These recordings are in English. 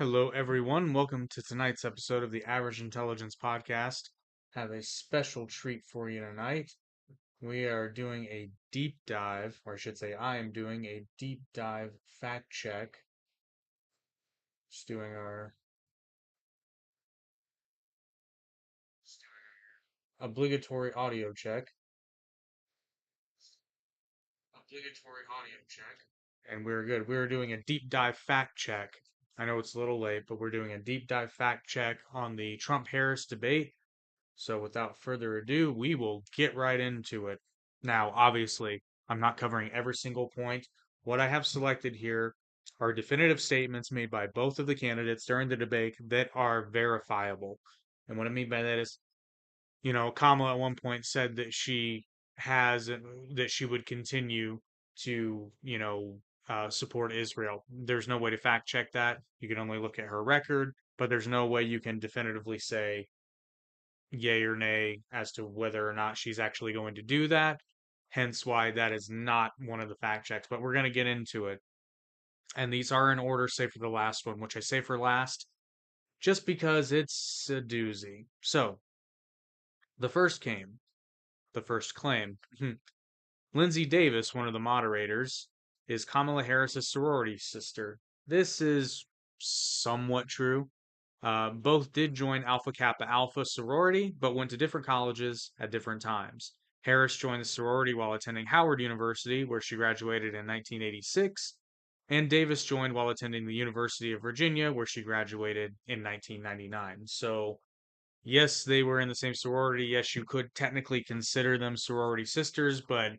Hello, everyone. Welcome to tonight's episode of the Average Intelligence Podcast. Have a special treat for you tonight. We are doing a deep dive, or I should say, I am doing a deep dive fact check. Just doing our obligatory audio check. Obligatory audio check. And we're good. We're doing a deep dive fact check. I know it's a little late, but we're doing a deep dive fact check on the Trump Harris debate. So without further ado, we will get right into it. Now, obviously, I'm not covering every single point. What I have selected here are definitive statements made by both of the candidates during the debate that are verifiable. And what I mean by that is, Kamala at one point said that that she would continue to, support Israel. There's no way to fact check that. You can only look at her record, but there's no way you can definitively say yay or nay as to whether or not she's actually going to do that. Hence why that is not one of the fact checks, but we're going to get into it. And these are in order, save for the last one, which I say for last just because it's a doozy. So, the first the first claim. Lindsay Davis, one of the moderators, is Kamala Harris's sorority sister. This is somewhat true. Both did join Alpha Kappa Alpha sorority, but went to different colleges at different times. Harris joined the sorority while attending Howard University, where she graduated in 1986, and Davis joined while attending the University of Virginia, where she graduated in 1999. So, yes, they were in the same sorority. Yes, you could technically consider them sorority sisters, but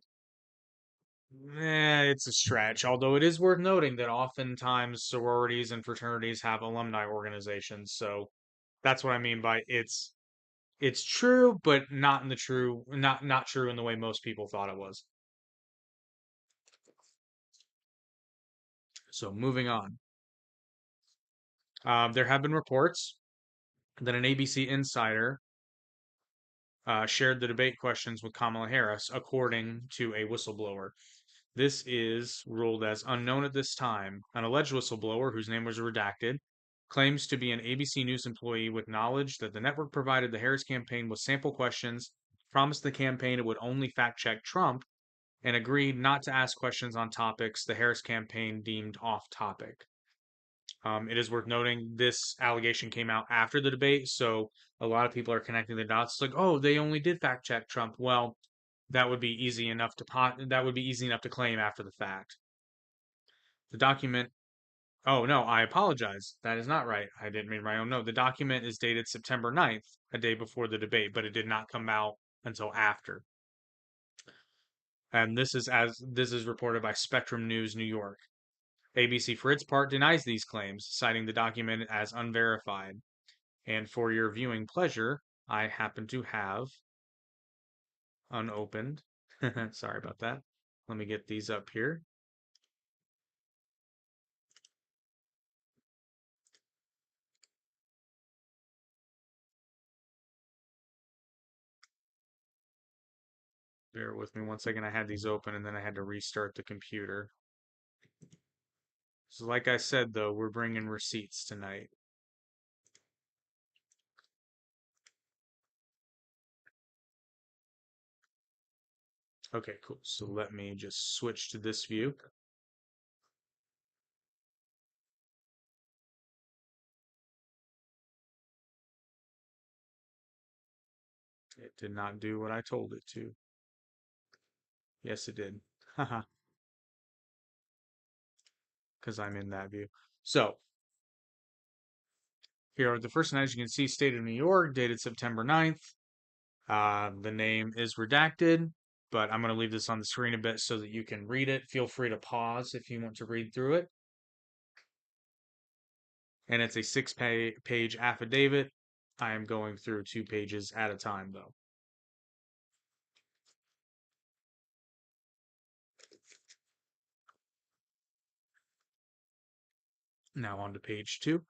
it's a stretch. Although it is worth noting that oftentimes sororities and fraternities have alumni organizations. So that's what I mean by it's true, but not true in the way most people thought it was. So moving on. There have been reports that an ABC insider shared the debate questions with Kamala Harris, according to a whistleblower. This is ruled as unknown at this time. An alleged whistleblower, whose name was redacted, claims to be an ABC News employee with knowledge that the network provided the Harris campaign with sample questions, promised the campaign it would only fact check Trump, and agreed not to ask questions on topics the Harris campaign deemed off topic. It is worth noting this allegation came out after the debate, so a lot of people are connecting the dots. It's like, oh, they only did fact check Trump. Well, that would be easy enough to claim after the fact. The document. Oh no, I apologize. That is not right. I didn't read my own note. The document is dated September 9th, a day before the debate, but it did not come out until after. And this is reported by Spectrum News New York. ABC, for its part, denies these claims, citing the document as unverified. And for your viewing pleasure, I happen to have unopened. Sorry about that. Let me get these up here. Bear with me one second. I had these open and then I had to restart the computer. So, like I said, though, we're bringing receipts tonight. Okay, cool. So let me just switch to this view. It did not do what I told it to. Yes, it did. Haha, because I'm in that view. So, here are the first one, as you can see, State of New York, dated September 9th. The name is redacted, but I'm going to leave this on the screen a bit so that you can read it. Feel free to pause if you want to read through it. And it's a page affidavit. I am going through 2 pages at a time, though. Now on to page 2.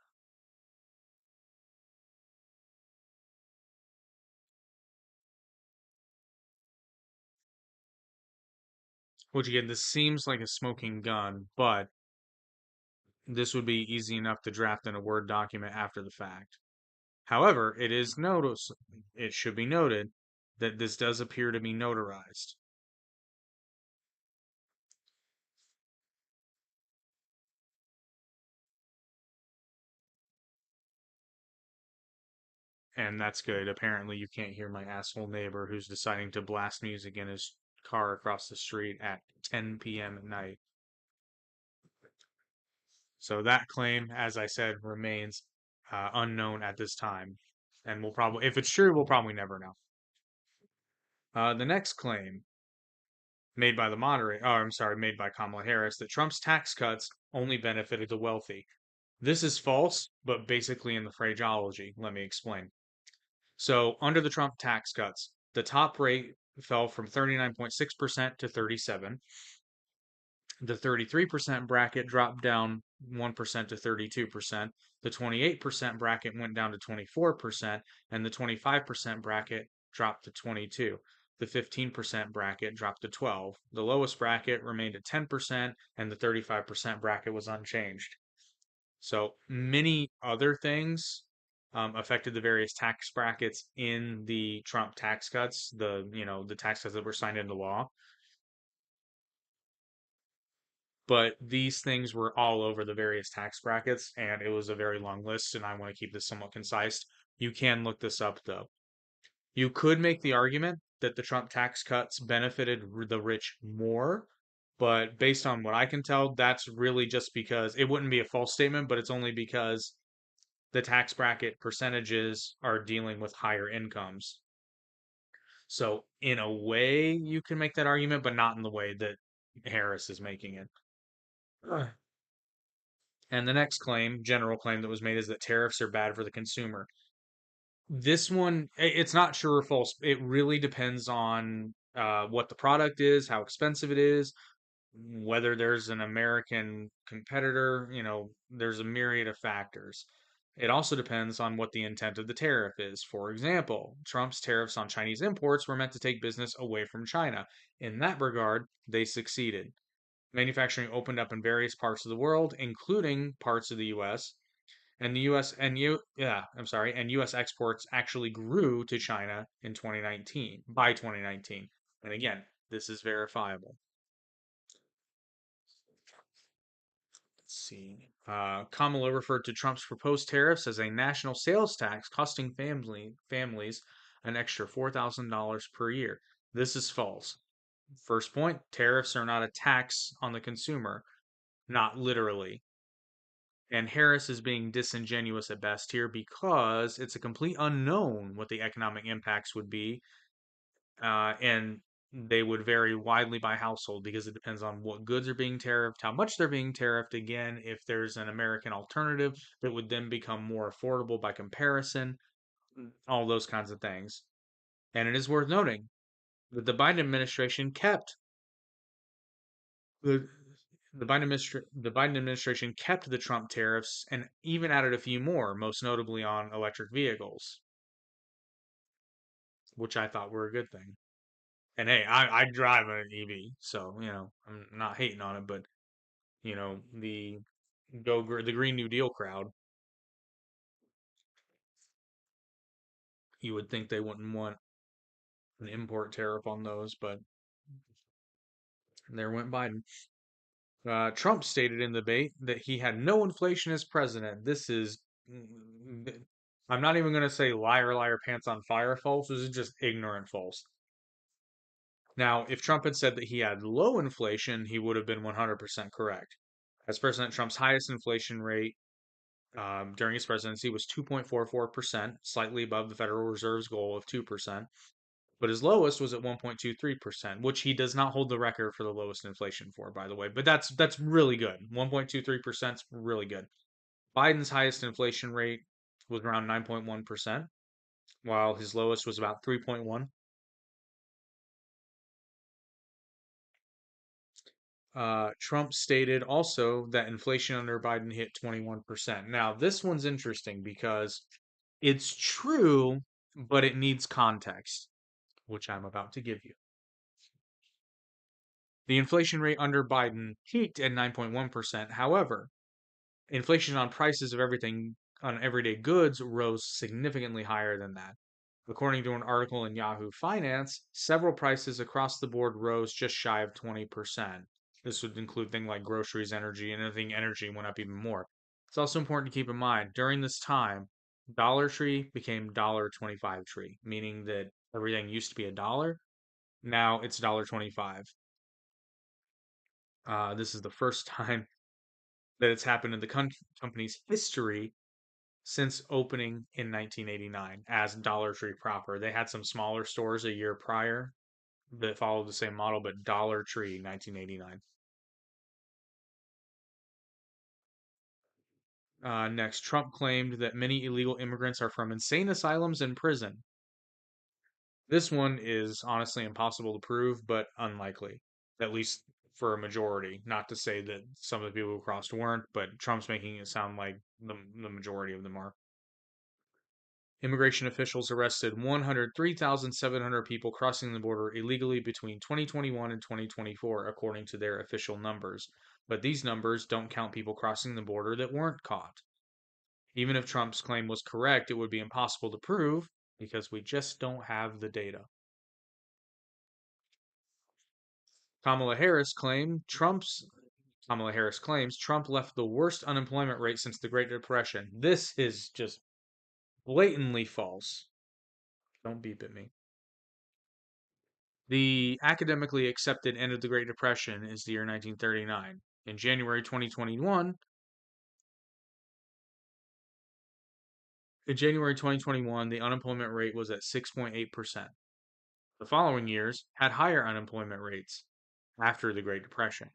Which again, this seems like a smoking gun, but This would be easy enough to draft in a Word document after the fact. However, it should be noted that this does appear to be notarized. And that's good. Apparently, you can't hear my asshole neighbor who's deciding to blast music in his car across the street at 10 p.m. at night. So that claim, as I said, remains unknown at this time. And we'll probably, if it's true, we'll probably never know. The next claim made by the moderator, oh, I'm sorry, made by Kamala Harris, that Trump's tax cuts only benefited the wealthy. This is false, but basically in the phraseology. Let me explain. So, under the Trump tax cuts, the top rate fell from 39.6% to 37. The 33% bracket dropped down 1% to 32%. The 28% bracket went down to 24%, and the 25% bracket dropped to 22. The 15% bracket dropped to 12. The lowest bracket remained at 10%, and the 35% bracket was unchanged. So many other things affected the various tax brackets in the Trump tax cuts, the tax cuts that were signed into law. But these things were all over the various tax brackets, and it was a very long list, and I want to keep this somewhat concise. You can look this up, though. You could make the argument that the Trump tax cuts benefited the rich more, but based on what I can tell, that's really just because it wouldn't be a false statement, but it's only because the tax bracket percentages are dealing with higher incomes. So, in a way, you can make that argument, but not in the way that Harris is making it. And the next claim, general claim that was made, is that tariffs are bad for the consumer. This one, it's not true or false. It really depends on what the product is, how expensive it is, whether there's an American competitor. There's a myriad of factors. It also depends on what the intent of the tariff is. For example, Trump's tariffs on Chinese imports were meant to take business away from China. In that regard, they succeeded. Manufacturing opened up in various parts of the world, including parts of the US, and the US and you yeah, I'm sorry, and US exports actually grew to China in 2019, by 2019. And again, this is verifiable. Let's see. Kamala referred to Trump's proposed tariffs as a national sales tax costing families an extra $4,000 per year. This is false. First point, tariffs are not a tax on the consumer, not literally. And Harris is being disingenuous at best here because it's a complete unknown what the economic impacts would be, and they would vary widely by household because it depends on what goods are being tariffed, how much they're being tariffed. Again, if there's an American alternative that would then become more affordable by comparison, all those kinds of things. And it is worth noting that the the Biden administration kept the Trump tariffs and even added a few more, most notably on electric vehicles, which I thought were a good thing. And hey, I drive an EV, so I'm not hating on it, but the Green New Deal crowd, you would think they wouldn't want an import tariff on those, but there went Biden. Trump stated in the debate that he had no inflation as president. This is, I'm not even going to say liar, liar, pants on fire false. This is just ignorant false. Now, if Trump had said that he had low inflation, he would have been 100% correct. As President Trump's highest inflation rate during his presidency was 2.44%, slightly above the Federal Reserve's goal of 2%. But his lowest was at 1.23%, which he does not hold the record for the lowest inflation for, by the way. But that's really good. 1.23% is really good. Biden's highest inflation rate was around 9.1%, while his lowest was about 3.1. Trump stated also that inflation under Biden hit 21%. Now, this one's interesting because it's true, but it needs context, which I'm about to give you. The inflation rate under Biden peaked at 9.1%. However, Inflation on prices of everything on everyday goods rose significantly higher than that. According to an article in Yahoo Finance, several prices across the board rose just shy of 20%. This would include things like groceries, energy, and anything energy went up even more. It's also important to keep in mind during this time, Dollar Tree became $1.25 tree, meaning that everything used to be a dollar. Now it's $1.25. This is the first time that it's happened in the company's history since opening in 1989 as Dollar Tree proper. They had some smaller stores a year prior that followed the same model, but Dollar Tree 1989. Next, Trump claimed that many illegal immigrants are from insane asylums and prison. This one is honestly impossible to prove, but unlikely, at least for a majority. Not to say that some of the people who crossed weren't, but Trump's making it sound like the majority of them are. Immigration officials arrested 103,700 people crossing the border illegally between 2021 and 2024, according to their official numbers. But these numbers don't count people crossing the border that weren't caught. Even if Trump's claim was correct, it would be impossible to prove because we just don't have the data. Kamala Harris claimed Trump's Kamala Harris claims Trump left the worst unemployment rate since the Great Depression. This is just blatantly false. Don't beep at me. The academically accepted end of the Great Depression is the year 1939. In January 2021, the unemployment rate was at 6.8%. The following years had higher unemployment rates after the Great Depression.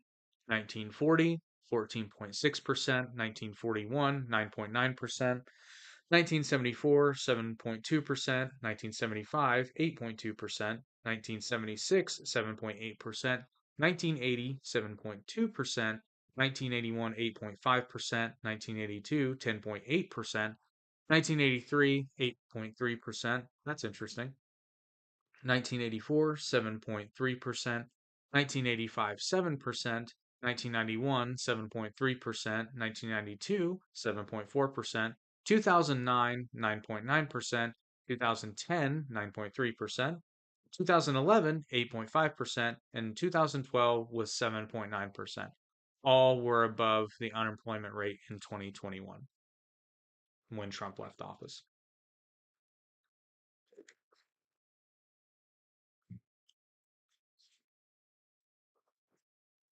1940, 14.6%, 1941, 9.9%, 1974, 7.2%, 1975, 8.2%, 1976, 7.8%, 1980, 7.2%, 1981, 8.5%, 1982, 10.8%, 1983, 8.3%. That's interesting. 1984, 7.3%, 1985, 7%, 1991, 7.3%, 1992, 7.4%, 2009, 9.9%, 2010, 9.3%, 2011, 8.5%, and 2012 was 7.9%. All were above the unemployment rate in 2021 when Trump left office.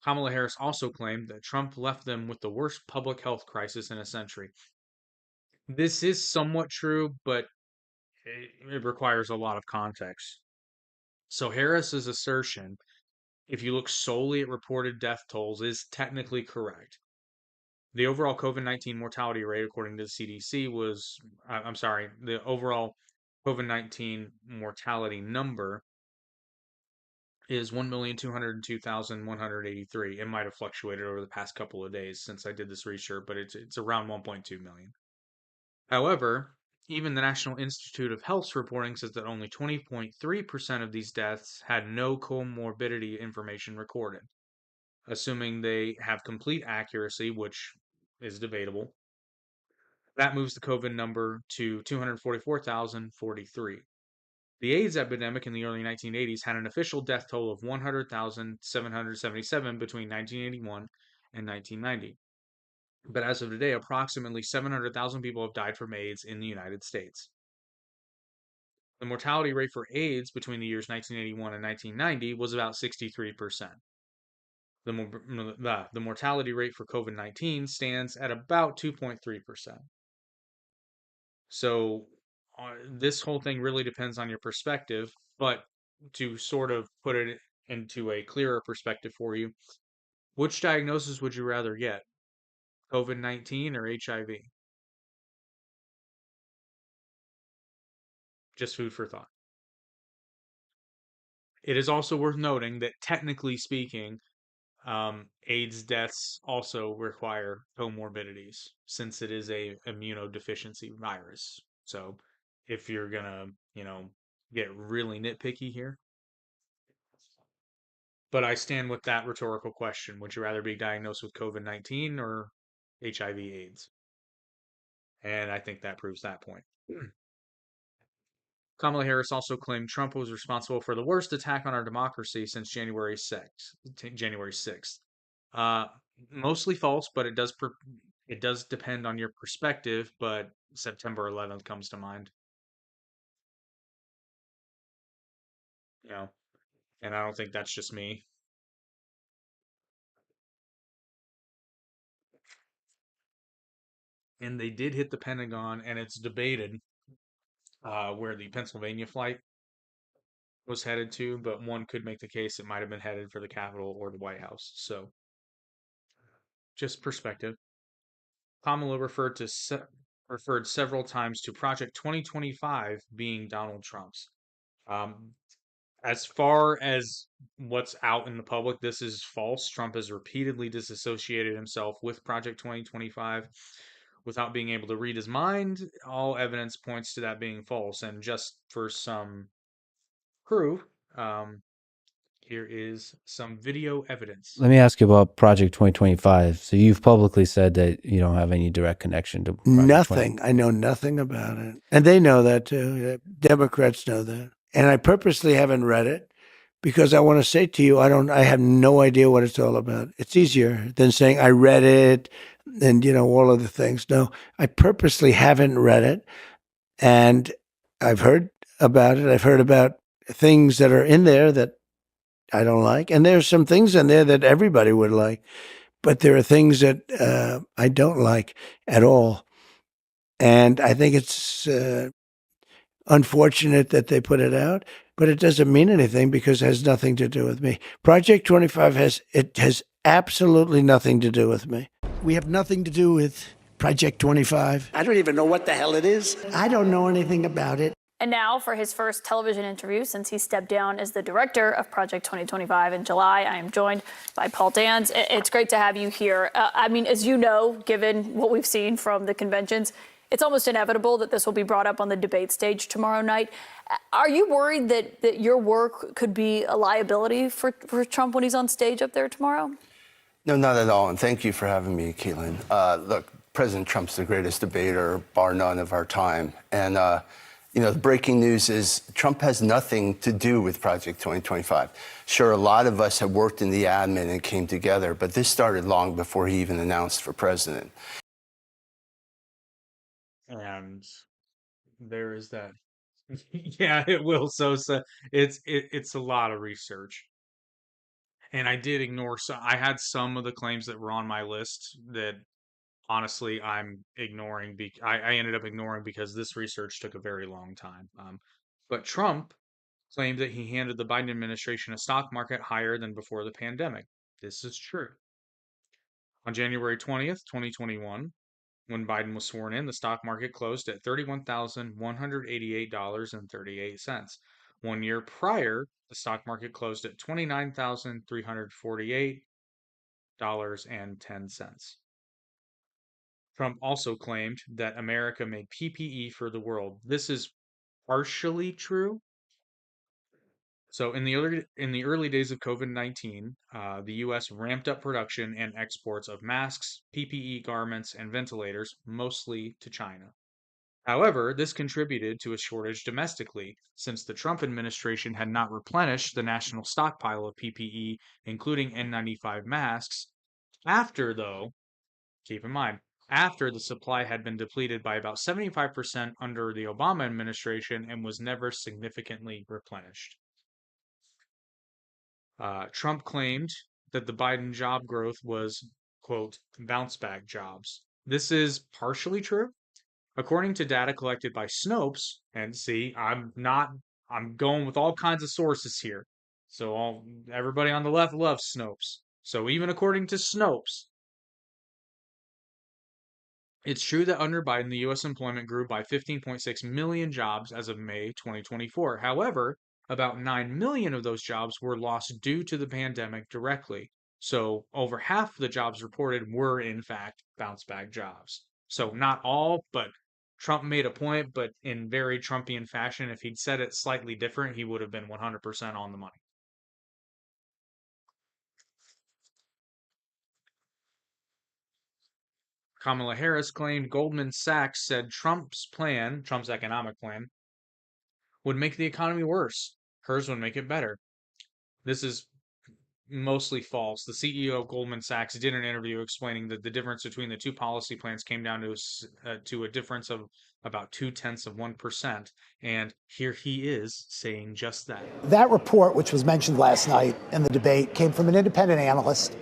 Kamala Harris also claimed that Trump left them with the worst public health crisis in a century. This is somewhat true, but it requires a lot of context. So, Harris's assertion, if you look solely at reported death tolls, is technically correct. The overall COVID 19 mortality rate, according to the CDC, was, I'm sorry, the overall COVID 19 mortality number is 1,202,183. It might have fluctuated over the past couple of days since I did this research, but it's around 1.2 million. However, even the National Institute of Health's reporting says that only 20.3% of these deaths had no comorbidity information recorded. Assuming they have complete accuracy, which is debatable, that moves the COVID number to 244,043. The AIDS epidemic in the early 1980s had an official death toll of 100,777 between 1981 and 1990. But as of today, approximately 700,000 people have died from AIDS in the United States. The mortality rate for AIDS between the years 1981 and 1990 was about 63%. The mortality rate for COVID 19 stands at about 2.3%. So this whole thing really depends on your perspective, but to sort of put it into a clearer perspective for you, which diagnosis would you rather get? COVID-19 or HIV? Just food for thought. It is also worth noting that technically speaking, AIDS deaths also require comorbidities since it is a immunodeficiency virus. So if you're gonna, get really nitpicky here, but I stand with that rhetorical question. Would you rather be diagnosed with COVID-19 or HIV/AIDS. And I think that proves that point. Kamala Harris also claimed Trump was responsible for the worst attack on our democracy since January 6th. Uh, Mostly false, but it does depend on your perspective, but September 11th comes to mind, you know, and I don't think that's just me. And they did hit the Pentagon, and it's debated where the Pennsylvania flight was headed to, but one could make the case it might have been headed for the Capitol or the White House. So, just perspective. Kamala referred several times to Project 2025 being Donald Trump's. Um, as far as what's out in the public, this is false. Trump has repeatedly disassociated himself with Project 2025 without being able to read his mind. All evidence points to that being false. And just for some proof, um, here is some video evidence. Let me ask you about Project 2025. So you've publicly said that you don't have any direct connection to Project Nothing. I know nothing about it. And they know that too. Democrats know that. And I purposely haven't read it because I want to say to you, I have no idea what it's all about. It's easier than saying I read it and, all of the things. No, I purposely haven't read it. And I've heard about it. I've heard about things that are in there that I don't like. And there's some things in there that everybody would like. But there are things that I don't like at all. And I think it's unfortunate that they put it out, but it doesn't mean anything because it has nothing to do with me. Project 25 has absolutely nothing to do with me. We have nothing to do with Project 25. I don't even know what the hell it is. I don't know anything about it. And now, for his first television interview since he stepped down as the director of Project 2025 in July, I am joined by Paul Dans. It's great to have you here. I mean, as you know, given what we've seen from the conventions, it's almost inevitable that this will be brought up on the debate stage tomorrow night. Are you worried that your work could be a liability for Trump when he's on stage up there tomorrow? No, not at all. And thank you for having me, Caitlin. Look, President Trump's the greatest debater, bar none, of our time. And, the breaking news is Trump has nothing to do with Project 2025. Sure, a lot of us have worked in the admin and came together, but this started long before he even announced for president. And there is that. Yeah, it will. So it's a lot of research. And I did ignore some. I had some of the claims that were on my list that honestly I'm ignoring. I ended up ignoring because this research took a very long time. But Trump claimed that he handed the Biden administration a stock market higher than before the pandemic. This is true. On January 20th, 2021, when Biden was sworn in, the stock market closed at $31,188.38. 1 year prior, the stock market closed at $29,348.10. Trump also claimed that America made PPE for the world. This is partially true. So in the early days of COVID-19, the U.S. ramped up production and exports of masks, PPE garments, and ventilators, mostly to China. However, this contributed to a shortage domestically, since the Trump administration had not replenished the national stockpile of PPE, including N95 masks, though, keep in mind, after the supply had been depleted by about 75% under the Obama administration and was never significantly replenished. Trump claimed that the Biden job growth was, quote, bounce back jobs. This is partially true. According to data collected by Snopes, and see, I'm going with all kinds of sources here. So everybody on the left loves Snopes. So even according to Snopes, it's true that under Biden, the U.S. employment grew by 15.6 million jobs as of May 2024. However, about 9 million of those jobs were lost due to the pandemic directly. So over half the jobs reported were, in fact, bounce back jobs. So not all, but Trump made a point, but in very Trumpian fashion. If he'd said it slightly different, he would have been 100% on the money. Kamala Harris claimed Goldman Sachs said Trump's economic plan, would make the economy worse. Hers would make it better. This is mostly false. The CEO of Goldman Sachs did an interview explaining that the difference between the two policy plans came down to a difference of about 0.2%. And here he is saying just that. That report, which was mentioned last night in the debate, came from an independent analyst.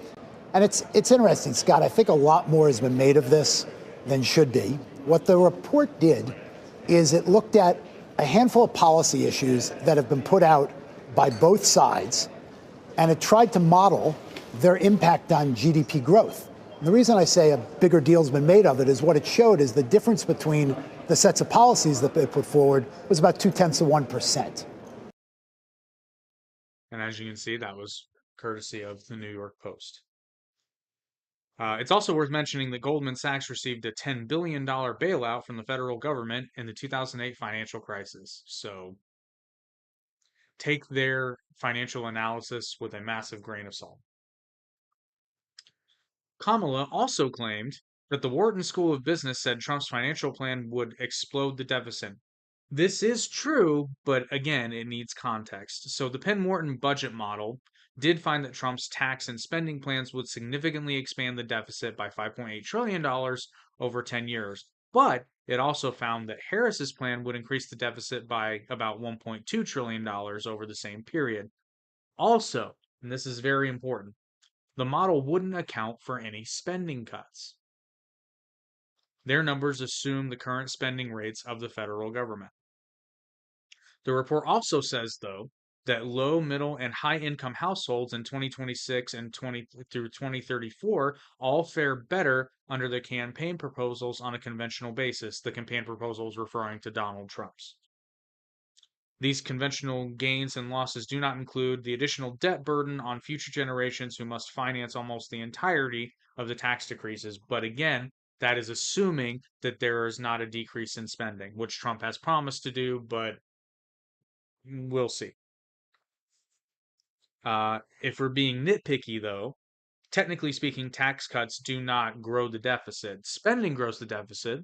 And it's interesting, Scott. I think a lot more has been made of this than should be. What the report did is it looked at a handful of policy issues that have been put out by both sides, and it tried to model their impact on GDP growth. And the reason I say a bigger deal's been made of it is what it showed is the difference between the sets of policies that they put forward was about 0.2%. And as you can see, that was courtesy of the New York Post. It's also worth mentioning that Goldman Sachs received a $10 billion bailout from the federal government in the 2008 financial crisis. So take their financial analysis with a massive grain of salt. Kamala also claimed that the Wharton School of Business said Trump's financial plan would explode the deficit. This is true, but again, it needs context. So the Penn-Wharton budget model did find that Trump's tax and spending plans would significantly expand the deficit by $5.8 trillion over 10 years. But it also found that Harris's plan would increase the deficit by about $1.2 trillion over the same period. Also, and this is very important, the model wouldn't account for any spending cuts. Their numbers assume the current spending rates of the federal government. The report also says, though, that low, middle, and high income households in 2026 and through 2034 all fare better under the campaign proposals on a conventional basis. The campaign proposals referring to Donald Trump's. These conventional gains and losses do not include the additional debt burden on future generations who must finance almost the entirety of the tax decreases. But again, that is assuming that there is not a decrease in spending, which Trump has promised to do, but we'll see. If we're being nitpicky, though, technically speaking, tax cuts do not grow the deficit. Spending grows the deficit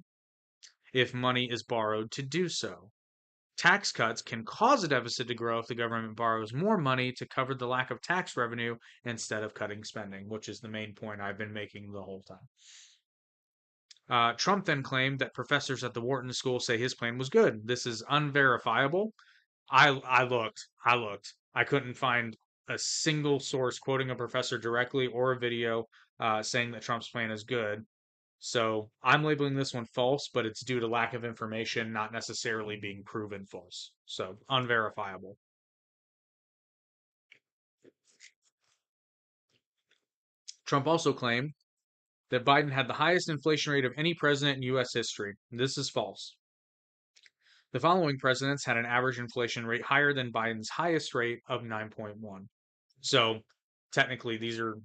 if money is borrowed to do so. Tax cuts can cause a deficit to grow if the government borrows more money to cover the lack of tax revenue instead of cutting spending, which is the main point I've been making the whole time. Trump then claimed that professors at the Wharton School say his plan was good. This is unverifiable. I looked. I couldn't find a single source quoting a professor directly or a video saying that Trump's plan is good. So I'm labeling this one false, but it's due to lack of information, not necessarily being proven false. So unverifiable. Trump also claimed that Biden had the highest inflation rate of any president in U.S. history. This is false. The following presidents had an average inflation rate higher than Biden's highest rate of 9.1. So technically, these are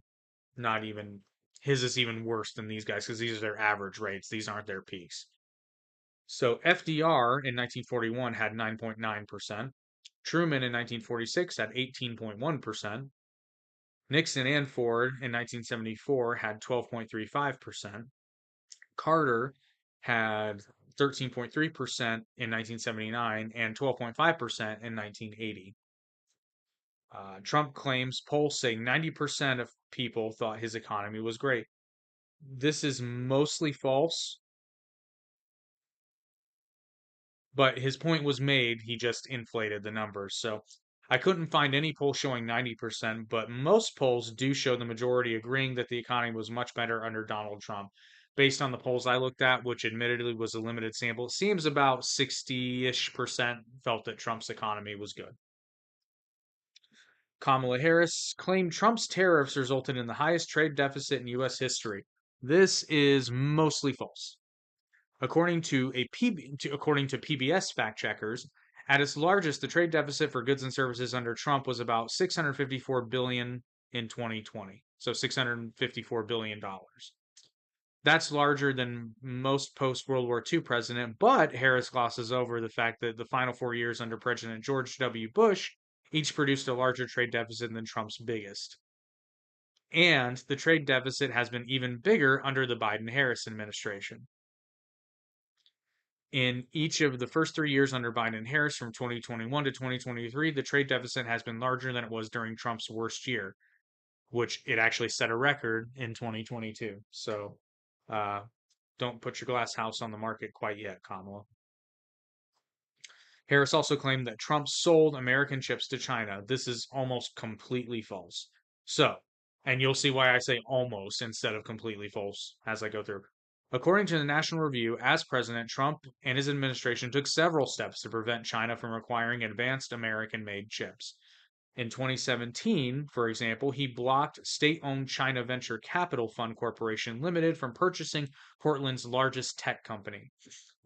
not even, his is even worse than these guys because these are their average rates. These aren't their peaks. So FDR in 1941 had 9.9%. Truman in 1946 had 18.1%. Nixon and Ford in 1974 had 12.35%. Carter had 13.3% in 1979 and 12.5% in 1980. Trump claims polls say 90% of people thought his economy was great. This is mostly false, but his point was made. He just inflated the numbers. So I couldn't find any poll showing 90%, but most polls do show the majority agreeing that the economy was much better under Donald Trump. Based on the polls I looked at, which admittedly was a limited sample, it seems about 60-ish% felt that Trump's economy was good. Kamala Harris claimed Trump's tariffs resulted in the highest trade deficit in U.S. history. This is mostly false. According to PBS fact checkers, at its largest, the trade deficit for goods and services under Trump was about $654 billion in 2020. So $654 billion. That's larger than most post-World War II president, but Harris glosses over the fact that the final 4 years under President George W. Bush each produced a larger trade deficit than Trump's biggest. And the trade deficit has been even bigger under the Biden-Harris administration. In each of the first 3 years under Biden and Harris, from 2021 to 2023, the trade deficit has been larger than it was during Trump's worst year, which it actually set a record in 2022. So don't put your glass house on the market quite yet, Kamala. Harris also claimed that Trump sold American chips to China. This is almost completely false. So, and you'll see why I say almost instead of completely false as I go through. According to the National Review, as president, Trump and his administration took several steps to prevent China from acquiring advanced American-made chips. In 2017, for example, he blocked state-owned China Venture Capital Fund Corporation Limited from purchasing Portland's largest tech company,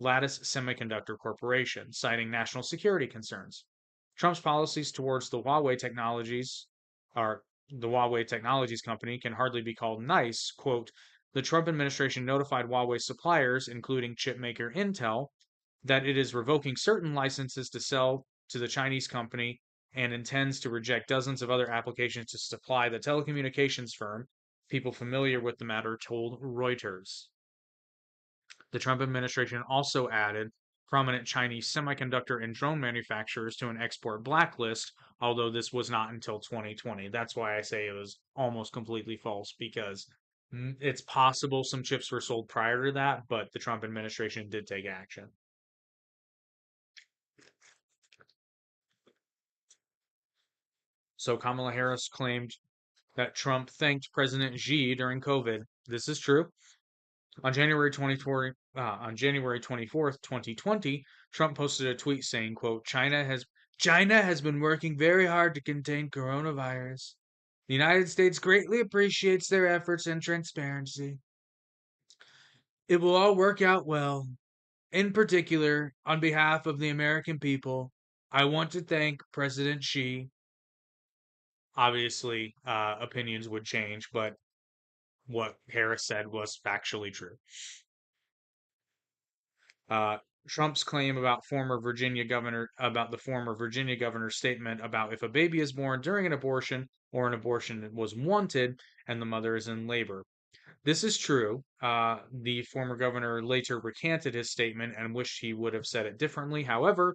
Lattice Semiconductor Corporation, citing national security concerns. Trump's policies towards the Huawei Technologies company can hardly be called nice. Quote, the Trump administration notified Huawei suppliers, including chipmaker Intel, that it is revoking certain licenses to sell to the Chinese company and intends to reject dozens of other applications to supply the telecommunications firm. People familiar with the matter told Reuters. The Trump administration also added prominent Chinese semiconductor and drone manufacturers to an export blacklist, although this was not until 2020. That's why I say it was almost completely false, because it's possible some chips were sold prior to that, but the Trump administration did take action. So Kamala Harris claimed that Trump thanked President Xi during COVID. This is true. On January 24th, 2020, Trump posted a tweet saying, quote, China has been working very hard to contain coronavirus. The United States greatly appreciates their efforts and transparency. It will all work out well. In particular, on behalf of the American people, I want to thank President Xi. Obviously, opinions would change, but what Harris said was factually true. Trump's claim about the former Virginia governor's statement about if a baby is born during an abortion or an abortion was wanted and the mother is in labor. This is true. The former governor later recanted his statement and wished he would have said it differently. However,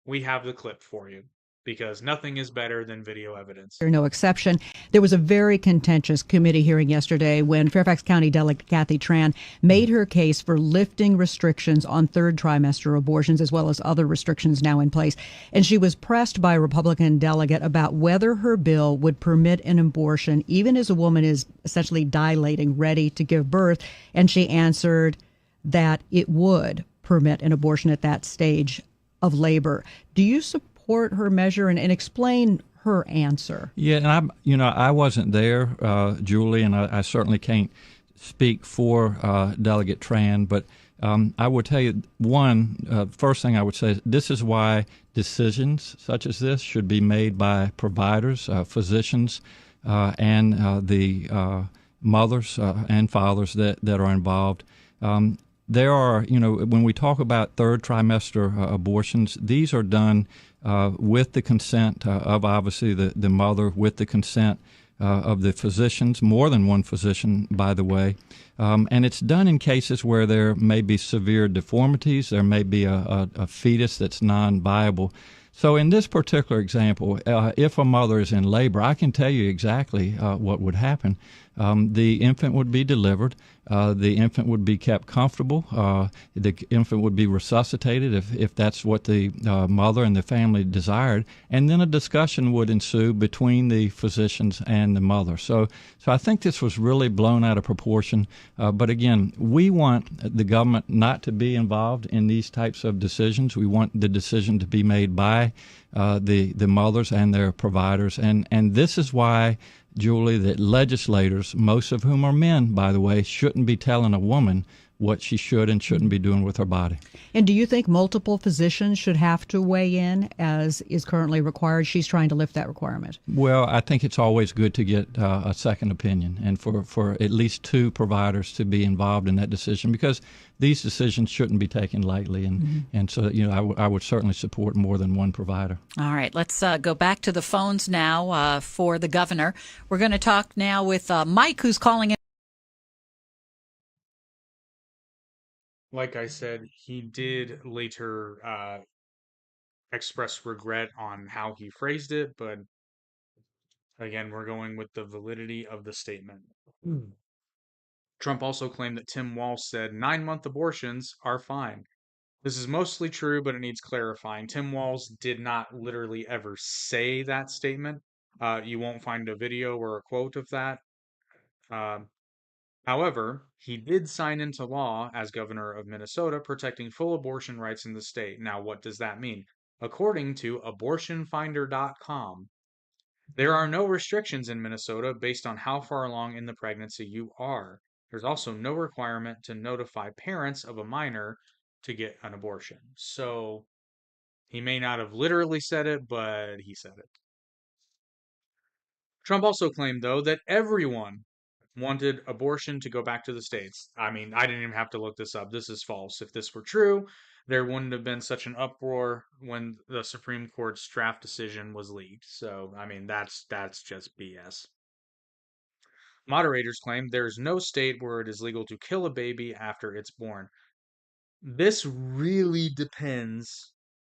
we have the clip for you, because nothing is better than video evidence. No exception. There was a very contentious committee hearing yesterday when Fairfax County Delegate Kathy Tran made her case for lifting restrictions on third trimester abortions, as well as other restrictions now in place. And she was pressed by a Republican delegate about whether her bill would permit an abortion even as a woman is essentially dilating, ready to give birth. And she answered that it would permit an abortion at that stage of labor. Do you support her measure and explain her answer? Yeah, and I wasn't there, Julie, and I certainly can't speak for Delegate Tran, but I would tell you first thing I would say is this is why decisions such as this should be made by providers, physicians, and the mothers and fathers that are involved. There are, when we talk about third trimester abortions, these are done with the consent of obviously the mother, with the consent of the physicians, more than one physician, by the way. And it's done in cases where there may be severe deformities, there may be a fetus that's non-viable. So in this particular example, if a mother is in labor, I can tell you exactly what would happen. The infant would be delivered. The infant would be kept comfortable. The infant would be resuscitated if that's what the mother and the family desired. And then a discussion would ensue between the physicians and the mother. So I think this was really blown out of proportion. But again, we want the government not to be involved in these types of decisions. We want the decision to be made by the mothers and their providers. And this is why, Julie, that legislators, most of whom are men, by the way, shouldn't be telling a woman what she should and shouldn't be doing with her body. And do you think multiple physicians should have to weigh in as is currently required? She's trying to lift that requirement. Well, I think it's always good to get a second opinion and for at least two providers to be involved in that decision, because these decisions shouldn't be taken lightly. And so, I would certainly support more than one provider. All right, let's go back to the phones now for the governor. We're going to talk now with Mike, who's calling in. Like I said, he did later express regret on how he phrased it, but again, we're going with the validity of the statement. Trump also claimed that Tim Walz said 9-month abortions are fine. This is mostly true, but it needs clarifying. Tim Walz did not literally ever say that statement. You won't find a video or a quote of that. However, he did sign into law as governor of Minnesota, protecting full abortion rights in the state. Now, what does that mean? According to abortionfinder.com, there are no restrictions in Minnesota based on how far along in the pregnancy you are. There's also no requirement to notify parents of a minor to get an abortion. So he may not have literally said it, but he said it. Trump also claimed, though, that everyone wanted abortion to go back to the states. I mean, I didn't even have to look this up. This is false. If this were true, there wouldn't have been such an uproar when the Supreme Court's draft decision was leaked. So, I mean, that's just BS. Moderators claim there's no state where it is legal to kill a baby after it's born. This really depends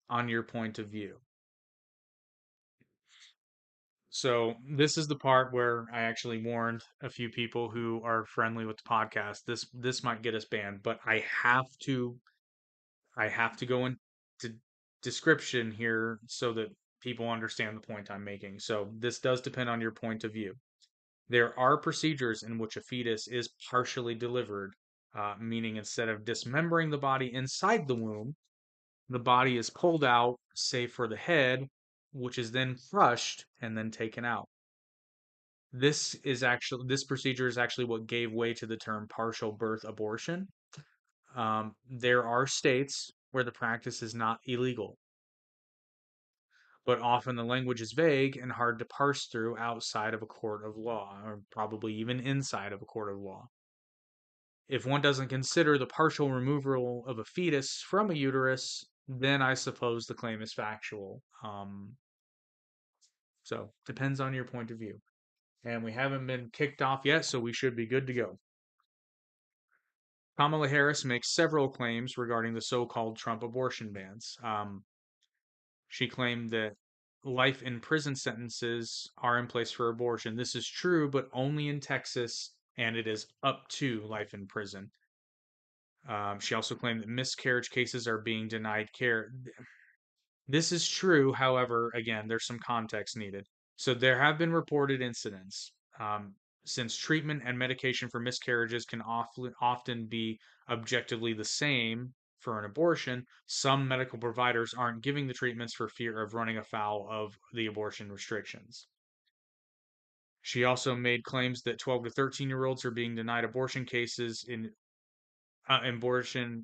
on your point of view. So this is the part where I actually warned a few people who are friendly with the podcast. This might get us banned, but I have to go into description here so that people understand the point I'm making. So this does depend on your point of view. There are procedures in which a fetus is partially delivered, meaning instead of dismembering the body inside the womb, the body is pulled out, save for the head, which is then crushed and then taken out. This procedure is actually what gave way to the term partial birth abortion. There are states where the practice is not illegal, but often the language is vague and hard to parse through outside of a court of law, or probably even inside of a court of law. If one doesn't consider the partial removal of a fetus from a uterus, then I suppose the claim is factual. So depends on your point of view. And we haven't been kicked off yet, so we should be good to go. Kamala Harris makes several claims regarding the so-called Trump abortion bans. She claimed that life in prison sentences are in place for abortion. This is true, but only in Texas, and it is up to life in prison. She also claimed that miscarriage cases are being denied care. This is true, however, again, there's some context needed. So there have been reported incidents. Since treatment and medication for miscarriages can often be objectively the same for an abortion, some medical providers aren't giving the treatments for fear of running afoul of the abortion restrictions. She also made claims that 12 to 13-year-olds are being denied abortion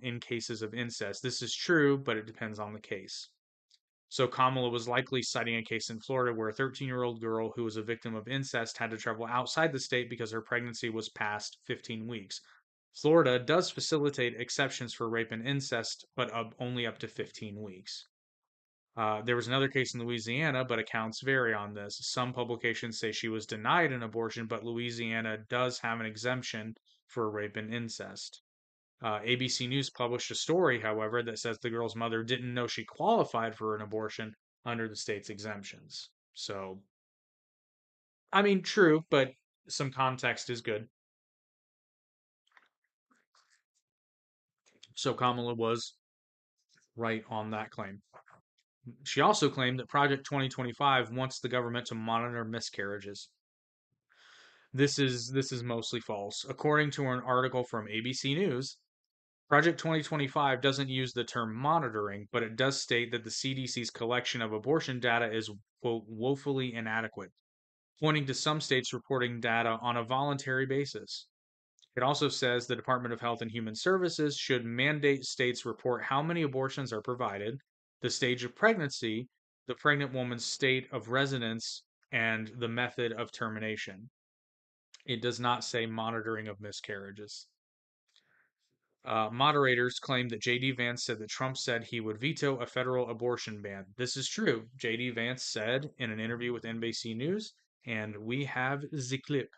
in cases of incest. This is true, but it depends on the case. So Kamala was likely citing a case in Florida where a 13-year-old girl who was a victim of incest had to travel outside the state because her pregnancy was past 15 weeks. Florida does facilitate exceptions for rape and incest, but only up to 15 weeks. There was another case in Louisiana, but accounts vary on this. Some publications say she was denied an abortion, but Louisiana does have an exemption for rape and incest. ABC News published a story, however, that says the girl's mother didn't know she qualified for an abortion under the state's exemptions. So, I mean, true, but some context is good. So Kamala was right on that claim. She also claimed that Project 2025 wants the government to monitor miscarriages. This is mostly false. According to an article from ABC News, Project 2025 doesn't use the term monitoring, but it does state that the CDC's collection of abortion data is, quote, woefully inadequate, pointing to some states reporting data on a voluntary basis. It also says the Department of Health and Human Services should mandate states report how many abortions are provided, the stage of pregnancy, the pregnant woman's state of residence, and the method of termination. It does not say monitoring of miscarriages. Moderators claim that J.D. Vance said that Trump said he would veto a federal abortion ban. This is true. J.D. Vance said in an interview with NBC News, and we have the clip.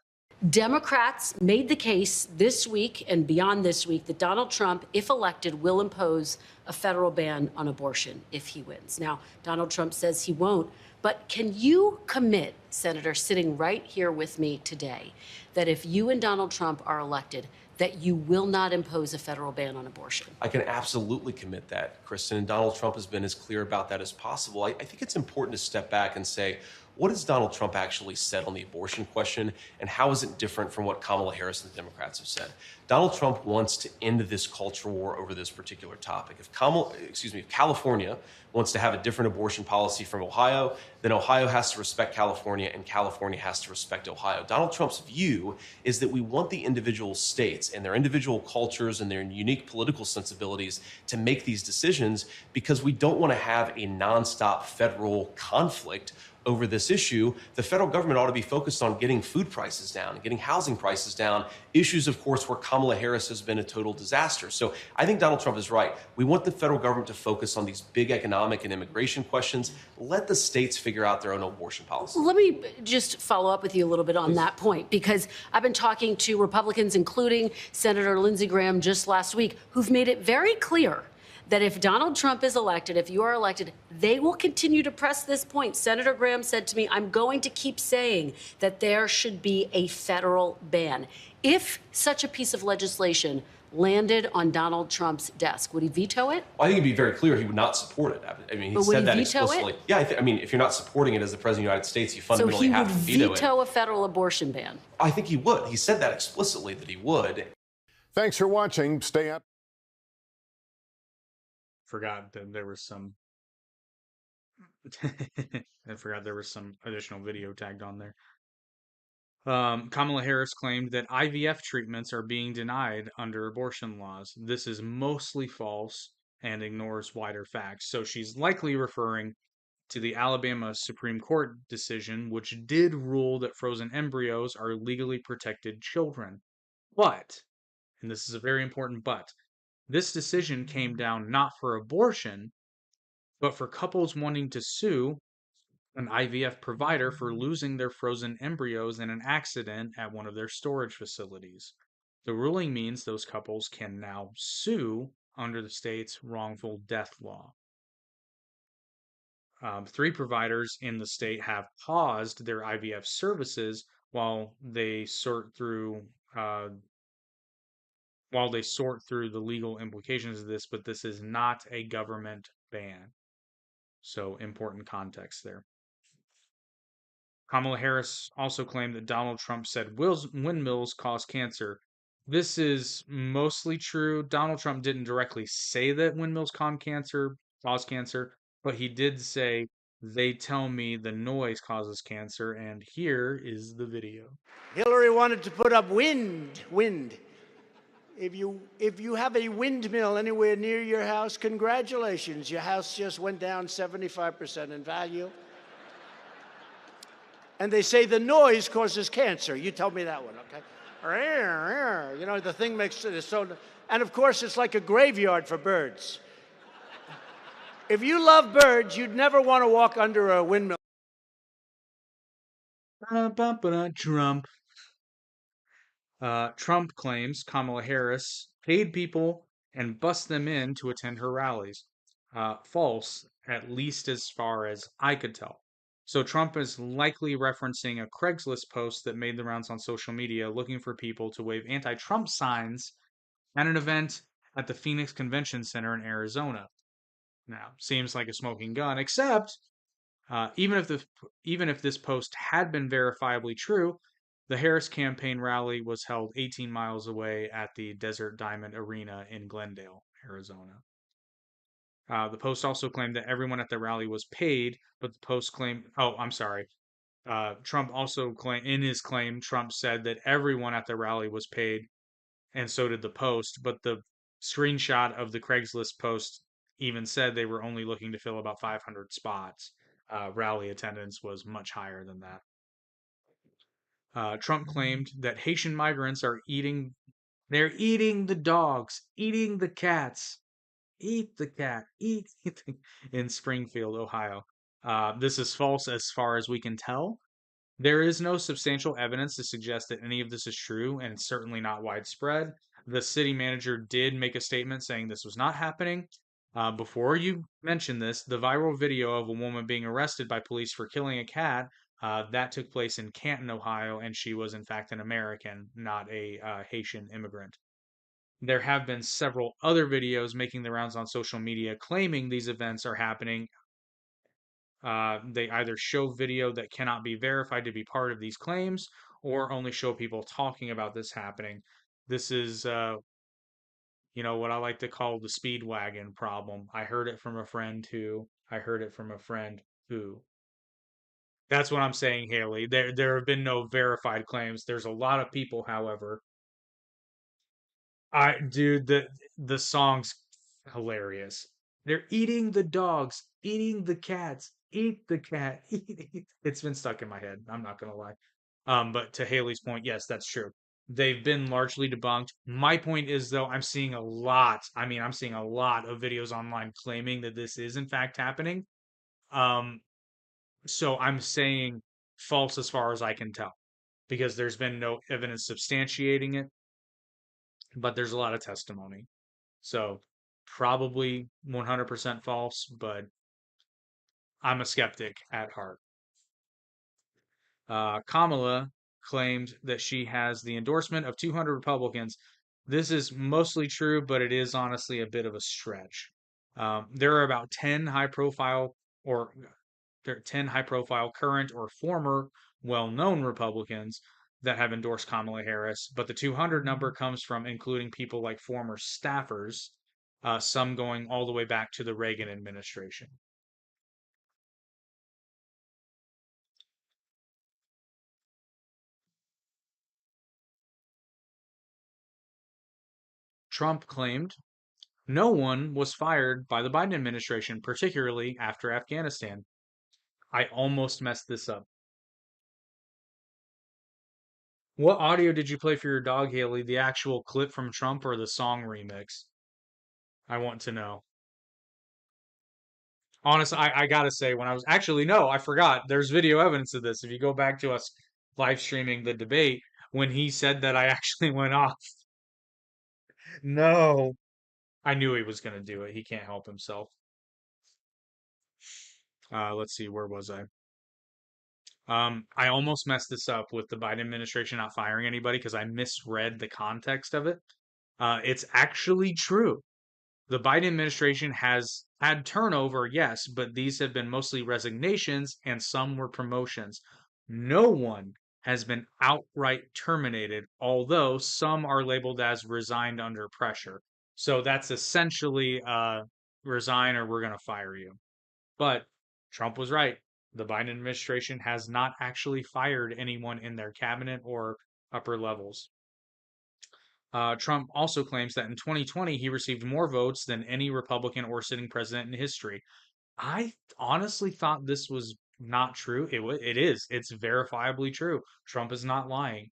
Democrats made the case this week and beyond this week that Donald Trump, if elected, will impose a federal ban on abortion if he wins. Now, Donald Trump says he won't, but can you commit, Senator, sitting right here with me today, that if you and Donald Trump are elected, that you will not impose a federal ban on abortion? I can absolutely commit that, Kristen, and Donald Trump has been as clear about that as possible. I think it's important to step back and say, what has Donald Trump actually said on the abortion question, and how is it different from what Kamala Harris and the Democrats have said? Donald Trump wants to end this culture war over this particular topic. If California wants to have a different abortion policy from Ohio, then Ohio has to respect California and California has to respect Ohio. Donald Trump's view is that we want the individual states and their individual cultures and their unique political sensibilities to make these decisions because we don't want to have a nonstop federal conflict over this issue. The federal government ought to be focused on getting food prices down and getting housing prices down, issues, of course, where Kamala Harris has been a total disaster. So I think Donald Trump is right. We want the federal government to focus on these big economic and immigration questions. Let the states figure out their own abortion policy. Let me just follow up with you a little bit on that point, because I've been talking to Republicans, including Senator Lindsey Graham just last week, who've made it very clear that if Donald Trump is elected, if you are elected, they will continue to press this point. Senator Graham said to me, I'm going to keep saying that there should be a federal ban. If such a piece of legislation landed on Donald Trump's desk, would he veto it? Well, I think it'd be very clear he would not support it. I mean, he said that explicitly. Yeah, I mean, if you're not supporting it as the President of the United States, you fundamentally have to veto it. So he would veto a federal abortion ban? I think he would. He said that explicitly, that he would. Thanks for watching. Stay up. Forgot that there was some I forgot there was some additional video tagged on there. Kamala Harris claimed that IVF treatments are being denied under abortion laws. This is mostly false and ignores wider facts. So she's likely referring to the Alabama Supreme Court decision, which did rule that frozen embryos are legally protected children. But, and this is a very important but, this decision came down not for abortion, but for couples wanting to sue an IVF provider for losing their frozen embryos in an accident at one of their storage facilities. The ruling means those couples can now sue under the state's wrongful death law. 3 providers in the state have paused their IVF services while they sort through the legal implications of this, but this is not a government ban. So important context there. Kamala Harris also claimed that Donald Trump said windmills cause cancer. This is mostly true. Donald Trump didn't directly say that windmills cause cancer, but he did say, they tell me the noise causes cancer, and here is the video. Hillary wanted to put up wind. If you have a windmill anywhere near your house, congratulations. Your house just went down 75% in value. And they say the noise causes cancer. You tell me that one, okay? You know, the thing makes it so... And of course, it's like a graveyard for birds. If you love birds, you'd never want to walk under a windmill. Trump. Trump claims Kamala Harris paid people and bussed them in to attend her rallies. False, at least as far as I could tell. So Trump is likely referencing a Craigslist post that made the rounds on social media looking for people to wave anti-Trump signs at an event at the Phoenix Convention Center in Arizona. Now, seems like a smoking gun, except even if this post had been verifiably true, the Harris campaign rally was held 18 miles away at the Desert Diamond Arena in Glendale, Arizona. The post also claimed that everyone at the rally was paid, but the post claimed... Oh, I'm sorry. Trump also claimed, in his claim, Trump said that everyone at the rally was paid, and so did the Post. But the screenshot of the Craigslist post even said they were only looking to fill about 500 spots. Rally attendance was much higher than that. Trump claimed that Haitian migrants are they're eating the dogs, eating the cats, eat the cat, eat in Springfield, Ohio. This is false as far as we can tell. There is no substantial evidence to suggest that any of this is true, and it's certainly not widespread. The city manager did make a statement saying this was not happening. Before you mention this, the viral video of a woman being arrested by police for killing a cat, that took place in Canton, Ohio, and she was in fact an American, not a Haitian immigrant. There have been several other videos making the rounds on social media claiming these events are happening. They either show video that cannot be verified to be part of these claims or only show people talking about this happening. This is, what I like to call the speedwagon problem. I heard it from a friend who, I heard it from a friend who. That's what I'm saying, Haley. There have been no verified claims. There's a lot of people, however. Dude, the song's hilarious. They're eating the dogs, eating the cats, eat the cat. It's been stuck in my head. I'm not gonna lie. But to Haley's point, yes, that's true. They've been largely debunked. My point is, though, I'm seeing a lot. I mean, I'm seeing a lot of videos online claiming that this is in fact happening. Um, so I'm saying false as far as I can tell, because there's been no evidence substantiating it, but there's a lot of testimony. So probably 100% false, but I'm a skeptic at heart. Kamala claimed that she has the endorsement of 200 Republicans. This is mostly true, but it is honestly a bit of a stretch. There are about 10 high-profile or there are 10 high-profile current or former well-known Republicans that have endorsed Kamala Harris, but the 200 number comes from including people like former staffers, some going all the way back to the Reagan administration. Trump claimed no one was fired by the Biden administration, particularly after Afghanistan. I almost messed this up. What audio did you play for your dog, Haley? The actual clip from Trump or the song remix? I want to know. Honestly, I gotta say, when I was actually, no, I forgot. There's video evidence of this. If you go back to us live streaming the debate, when he said that, I actually went off. No, I knew he was gonna do it. He can't help himself. Let's see, where was I? I almost messed this up with the Biden administration not firing anybody because I misread the context of it. It's actually true. The Biden administration has had turnover, yes, but these have been mostly resignations and some were promotions. No one has been outright terminated, although some are labeled as resigned under pressure. So that's essentially resign or we're going to fire you. But Trump was right. The Biden administration has not actually fired anyone in their cabinet or upper levels. Trump also claims that in 2020 he received more votes than any Republican or sitting president in history. I honestly thought this was not true. It is. It's verifiably true. Trump is not lying.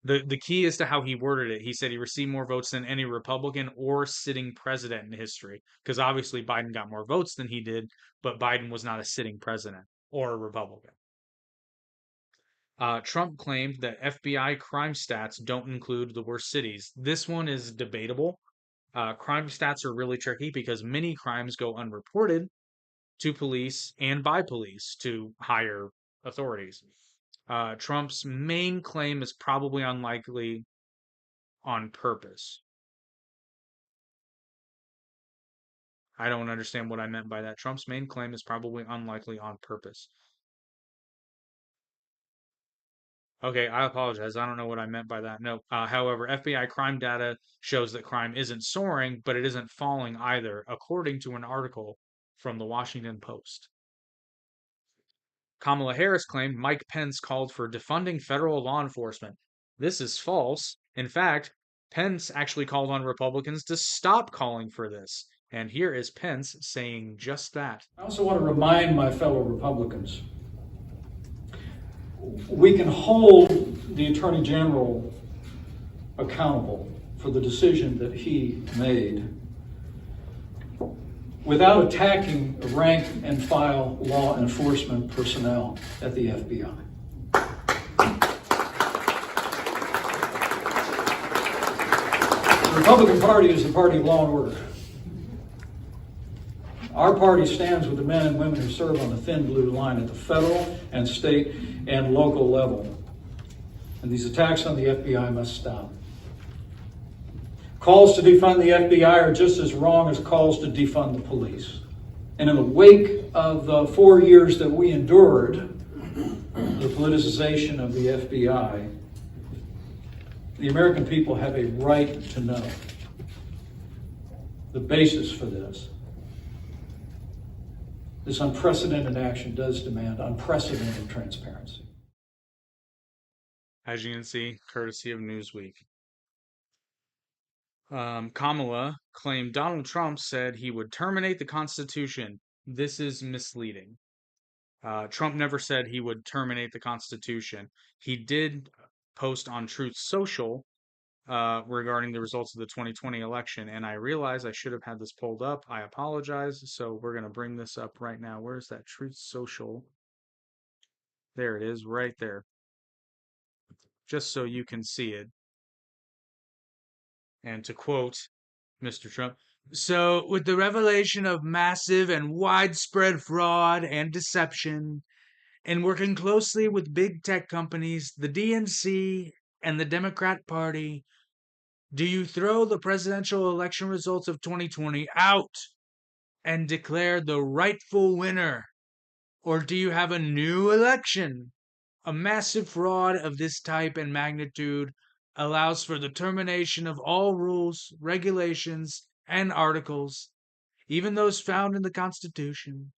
The key is to how he worded it. He said he received more votes than any Republican or sitting president in history. Because obviously Biden got more votes than he did, but Biden was not a sitting president or a Republican. Trump claimed that FBI crime stats don't include the worst cities. This one is debatable. Crime stats are really tricky because many crimes go unreported to police and by police to higher authorities. Trump's main claim is probably unlikely on purpose. I don't understand what I meant by that. Trump's main claim is probably unlikely on purpose. Okay, I apologize. I don't know what I meant by that. No. However, FBI crime data shows that crime isn't soaring, but it isn't falling either, according to an article from the Washington Post. Kamala Harris claimed Mike Pence called for defunding federal law enforcement. This is false. In fact, Pence actually called on Republicans to stop calling for this. And here is Pence saying just that. I also want to remind my fellow Republicans, we can hold the Attorney General accountable for the decision that he made without attacking rank and file law enforcement personnel at the FBI. The Republican Party is the party of law and order. Our party stands with the men and women who serve on the thin blue line at the federal and state and local level. And these attacks on the FBI must stop. Calls to defund the FBI are just as wrong as calls to defund the police. And in the wake of the 4 years that we endured, the politicization of the FBI, the American people have a right to know the basis for this. This unprecedented action does demand unprecedented transparency. As you can see, courtesy of Newsweek. Kamala claimed Donald Trump said he would terminate the Constitution. This is misleading. Trump never said he would terminate the Constitution. He did post on Truth Social regarding the results of the 2020 election, and I realize I should have had this pulled up. I apologize. So we're going to bring this up right now. Where's that Truth Social? There it is, right there. Just so you can see it. And to quote Mr. Trump, so with the revelation of massive and widespread fraud and deception, and working closely with big tech companies, the DNC, and the Democrat Party, do you throw the presidential election results of 2020 out and declare the rightful winner? Or do you have a new election? A massive fraud of this type and magnitude allows for the termination of all rules, regulations, and articles, even those found in the Constitution.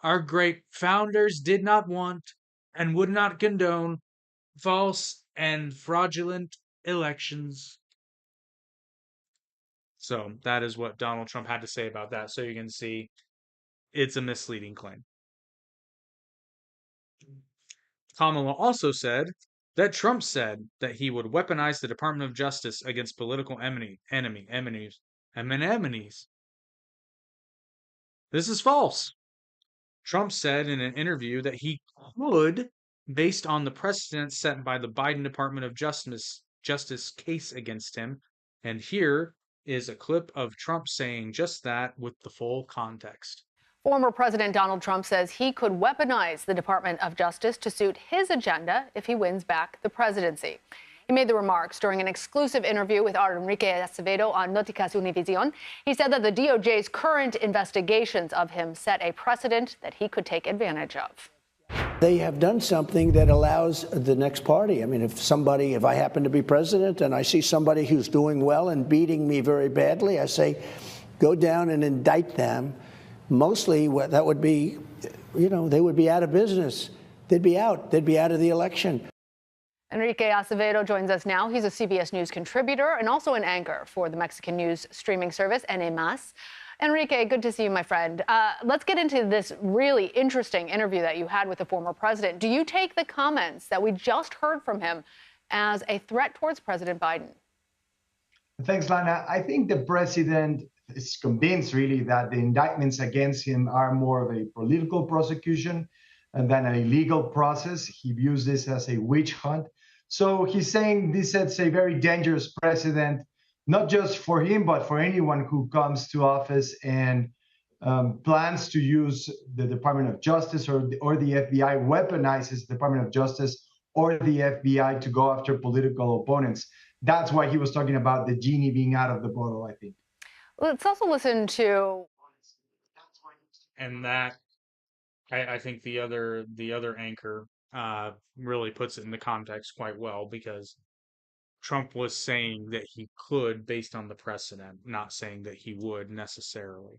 Our great founders did not want and would not condone false and fraudulent elections. So that is what Donald Trump had to say about that. So you can see it's a misleading claim. Kamala also said that Trump said that he would weaponize the Department of Justice against political enemies. This is false. Trump said in an interview that he could, based on the precedent set by the Biden Department of Justice case against him. And here is a clip of Trump saying just that with the full context. Former President Donald Trump says he could weaponize the Department of Justice to suit his agenda if he wins back the presidency. He made the remarks during an exclusive interview with Enrique Acevedo on Noticias Univision. He said that the DOJ's current investigations of him set a precedent that he could take advantage of. They have done something that allows the next party. I mean, if I happen to be president and I see somebody who's doing well and beating me very badly, I say, go down and indict them. Mostly that would be, they would be out of business. They'd be out of the election. Enrique Acevedo joins us now. He's a CBS News contributor and also an anchor for the Mexican news streaming service, NMAS. Enrique, good to see you, my friend. Let's get into this really interesting interview that you had with the former president. Do you take the comments that we just heard from him as a threat towards President Biden? Thanks, Lana. I think the president is convinced, really, that the indictments against him are more of a political prosecution than a legal process. He views this as a witch hunt. So he's saying this sets a very dangerous precedent, not just for him, but for anyone who comes to office and plans to use the Department of Justice or the FBI, weaponizes the Department of Justice or the FBI to go after political opponents. That's why he was talking about the genie being out of the bottle, I think. Let's also listen to. And that, I think the other anchor really puts it in the context quite well, because Trump was saying that he could based on the precedent, not saying that he would necessarily.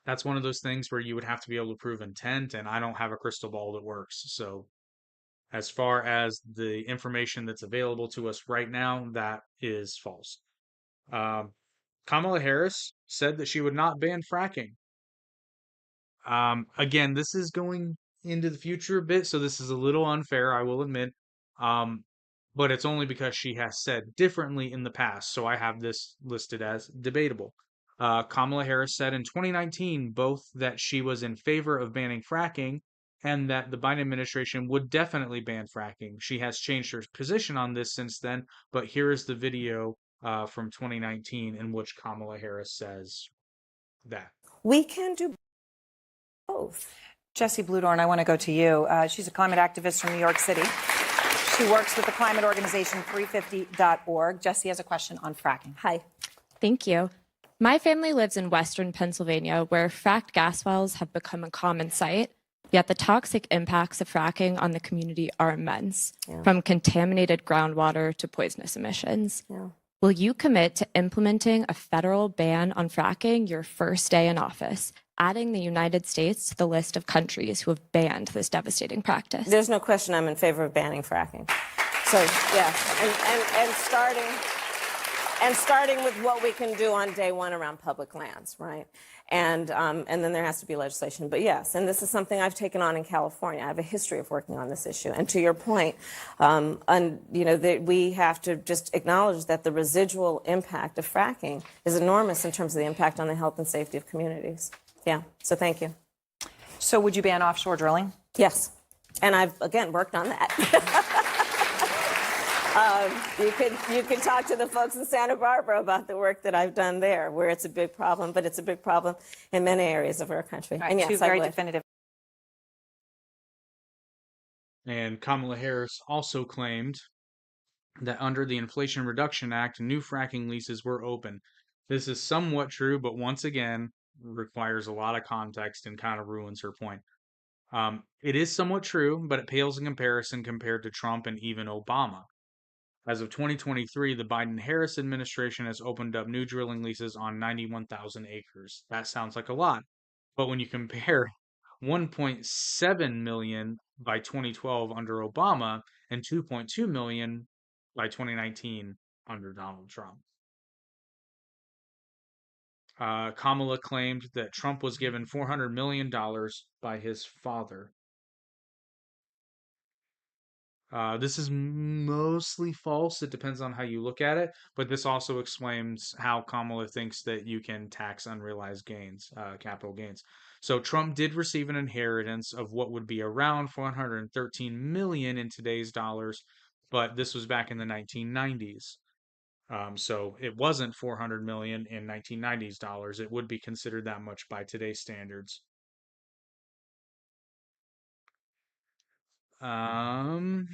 That's one of those things where you would have to be able to prove intent, and I don't have a crystal ball that works. So As far as the information that's available to us right now, that is false. Kamala Harris said that she would not ban fracking. Again, this is going into the future a bit, so this is a little unfair, I will admit. Um, but it's only because she has said differently in the past, so I have this listed as debatable. Kamala Harris said in 2019 both that she was in favor of banning fracking and that the Biden administration would definitely ban fracking. She has changed her position on this since then, but here is the video from 2019 in which Kamala Harris says that. We can do both. Jessie Bludorn, I want to go to you. She's a climate activist from New York City. She works with the climate organization 350.org. Jessie has a question on fracking. Hi. Thank you. My family lives in western Pennsylvania, where fracked gas wells have become a common sight, yet the toxic impacts of fracking on the community are immense, from contaminated groundwater to poisonous emissions. Will you commit to implementing a federal ban on fracking your first day in office, adding the United States to the list of countries who have banned this devastating practice? There's no question I'm in favor of banning fracking. So, yeah, and starting with what we can do on day one around public lands, right? And then there has to be legislation. But yes, and this is something I've taken on in California. I have a history of working on this issue. And to your point, we have to just acknowledge that the residual impact of fracking is enormous in terms of the impact on the health and safety of communities. Yeah, so thank you. So would you ban offshore drilling? Yes, and I've, again, worked on that. You could talk to the folks in Santa Barbara about the work that I've done there, where it's a big problem, but it's a big problem in many areas of our country. Right, and yes, two I very would. definitive. And Kamala Harris also claimed that under the Inflation Reduction Act, new fracking leases were open. This is somewhat true, but once again, requires a lot of context and kind of ruins her point. It is somewhat true, but it pales in comparison compared to Trump and even Obama. As of 2023, the Biden-Harris administration has opened up new drilling leases on 91,000 acres. That sounds like a lot, but when you compare 1.7 million by 2012 under Obama and 2.2 million by 2019 under Donald Trump. Kamala claimed that Trump was given $400 million by his father. This is mostly false. It depends on how you look at it, but this also explains how Kamala thinks that you can tax unrealized gains, capital gains. So Trump did receive an inheritance of what would be around 413 million in today's dollars, but this was back in the 1990s. So it wasn't 400 million in 1990s dollars. It would be considered that much by today's standards. Where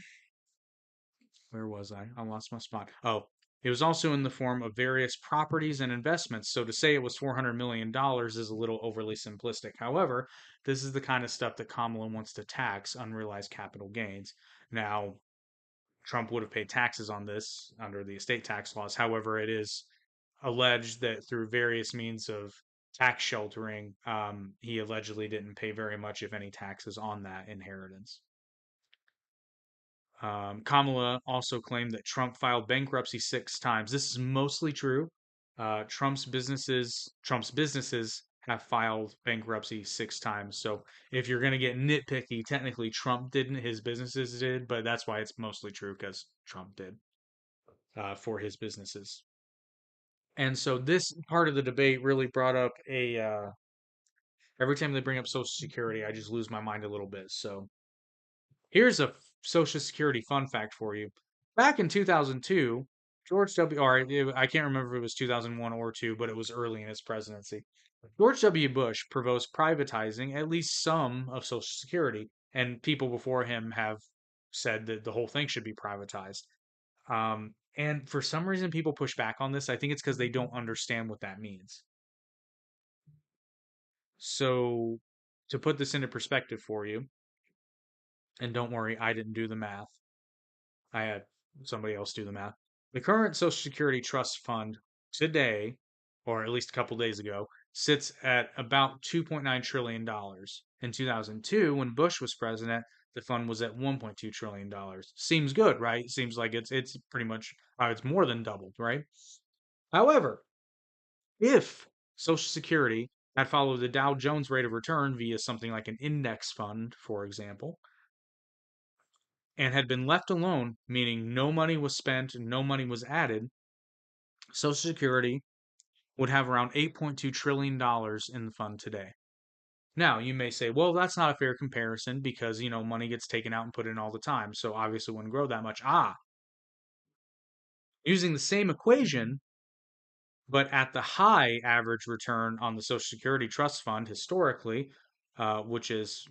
was I? I lost my spot. Oh, it was also in the form of various properties and investments. So to say it was $400 million is a little overly simplistic. However, this is the kind of stuff that Kamala wants to tax, unrealized capital gains. Now, Trump would have paid taxes on this under the estate tax laws. However, it is alleged that through various means of tax sheltering, he allegedly didn't pay very much, if any, taxes on that inheritance. Kamala also claimed that Trump filed bankruptcy 6 times. This is mostly true. Trump's businesses have filed bankruptcy 6 times. So if you're going to get nitpicky, technically Trump didn't, his businesses did, but that's why it's mostly true, because Trump did for his businesses. And so this part of the debate really brought up every time they bring up Social Security, I just lose my mind a little bit. So here's a Social Security fun fact for you. Back in 2002, George W. I can't remember if it was 2001 or 2, but it was early in his presidency. George W. Bush proposed privatizing at least some of Social Security, and people before him have said that the whole thing should be privatized. And for some reason, people push back on this. I think it's because they don't understand what that means. So, to put this into perspective for you, and don't worry, I didn't do the math. I had somebody else do the math. The current Social Security Trust Fund today, or at least a couple days ago, sits at about $2.9 trillion. In 2002, when Bush was president, the fund was at $1.2 trillion. Seems good, right? Seems like it's pretty much, it's more than doubled, right? However, if Social Security had followed the Dow Jones rate of return via something like an index fund, for example, and had been left alone, meaning no money was spent, no money was added, Social Security would have around $8.2 trillion in the fund today. Now, you may say, well, that's not a fair comparison because, money gets taken out and put in all the time. So obviously it wouldn't grow that much. Using the same equation, but at the high average return on the Social Security Trust Fund historically, which is,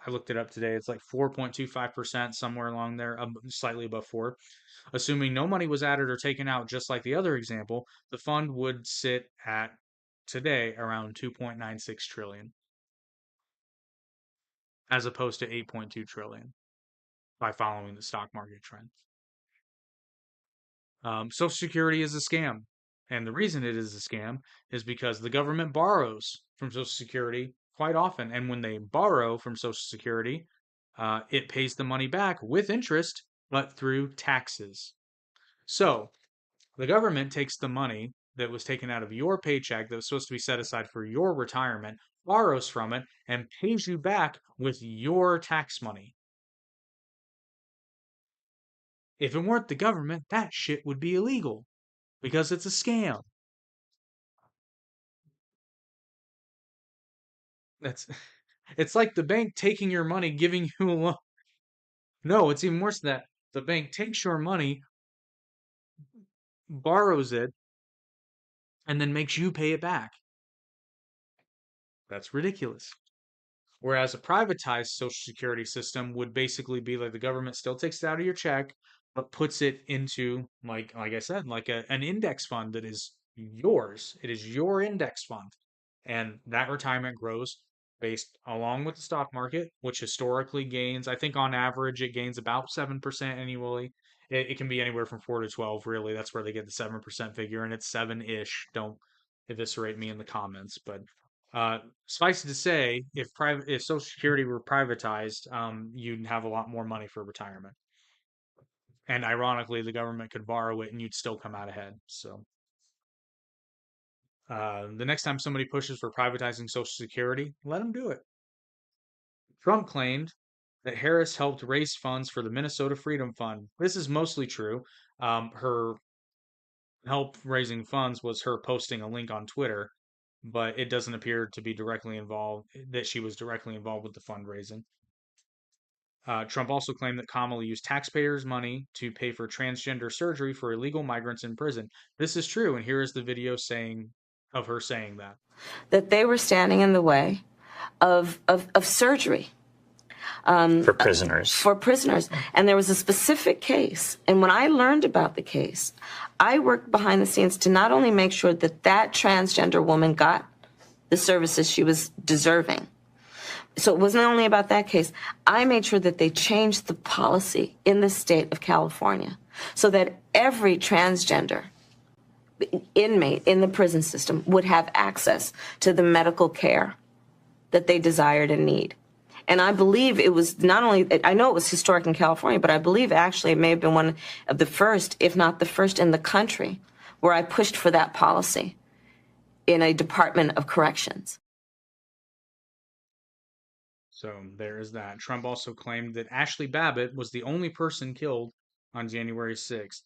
I looked it up today, it's like 4.25%, somewhere along there, slightly above 4. Assuming no money was added or taken out, just like the other example, the fund would sit at today around 2.96 trillion, as opposed to 8.2 trillion by following the stock market trend. Social Security is a scam. And the reason it is a scam is because the government borrows from Social Security quite often. And when they borrow from Social Security, it pays the money back with interest, but through taxes. So the government takes the money that was taken out of your paycheck that was supposed to be set aside for your retirement, borrows from it, and pays you back with your tax money. If it weren't the government, that shit would be illegal because it's a scam. It's like the bank taking your money, giving you a loan. No, it's even worse than that. The bank takes your money, borrows it, and then makes you pay it back. That's ridiculous. Whereas a privatized Social Security system would basically be like the government still takes it out of your check, but puts it into, like I said, like an index fund that is yours. It is your index fund. And that retirement grows based along with the stock market, which historically gains, I think on average, it gains about 7% annually. It can be anywhere from 4 to 12, really. That's where they get the 7% figure, and it's 7-ish. Don't eviscerate me in the comments, but suffice it to say, if Social Security were privatized, you'd have a lot more money for retirement. And ironically, the government could borrow it, and you'd still come out ahead. So, the next time somebody pushes for privatizing Social Security, let them do it. Trump claimed that Harris helped raise funds for the Minnesota Freedom Fund. This is mostly true. Her help raising funds was her posting a link on Twitter, but it doesn't appear to be directly involved, that she was directly involved with the fundraising. Trump also claimed that Kamala used taxpayers' money to pay for transgender surgery for illegal migrants in prison. This is true, and here is the video of her saying that. That they were standing in the way of surgery. For prisoners. For prisoners. And there was a specific case. And when I learned about the case, I worked behind the scenes to not only make sure that that transgender woman got the services she was deserving. So it wasn't only about that case. I made sure that they changed the policy in the state of California so that every transgender inmate in the prison system would have access to the medical care that they desired and need. And I believe it was not only, I know it was historic in California, but I believe actually it may have been one of the first, if not the first in the country, where I pushed for that policy in a Department of Corrections. So there is that. Trump also claimed that Ashley Babbitt was the only person killed on January 6th.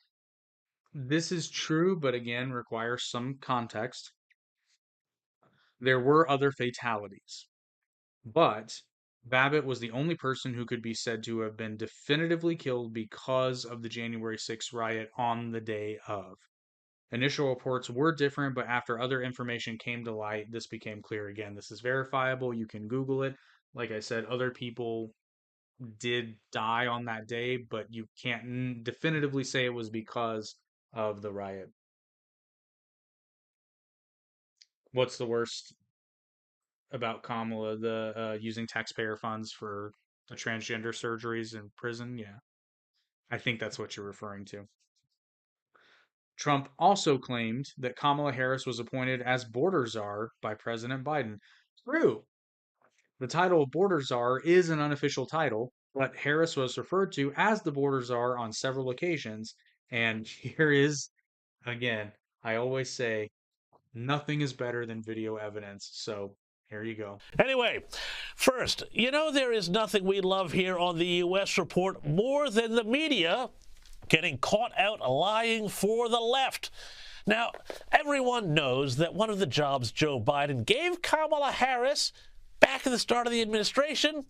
This is true, but again, requires some context. There were other fatalities, but Babbitt was the only person who could be said to have been definitively killed because of the January 6th riot on the day of. Initial reports were different, but after other information came to light, this became clear again. This is verifiable. You can Google it. Like I said, other people did die on that day, but you can't definitively say it was because of the riot. What's the worst about Kamala? The using taxpayer funds for the transgender surgeries in prison? Yeah. I think that's what you're referring to. Trump also claimed that Kamala Harris was appointed as border czar by President Biden. True. The title of border czar is an unofficial title, but Harris was referred to as the border czar on several occasions. And here is, again, I always say, nothing is better than video evidence. So here you go. Anyway, first, you know there is nothing we love here on the U.S. Report more than the media getting caught out lying for the left. Now, everyone knows that one of the jobs Joe Biden gave Kamala Harris back at the start of the administration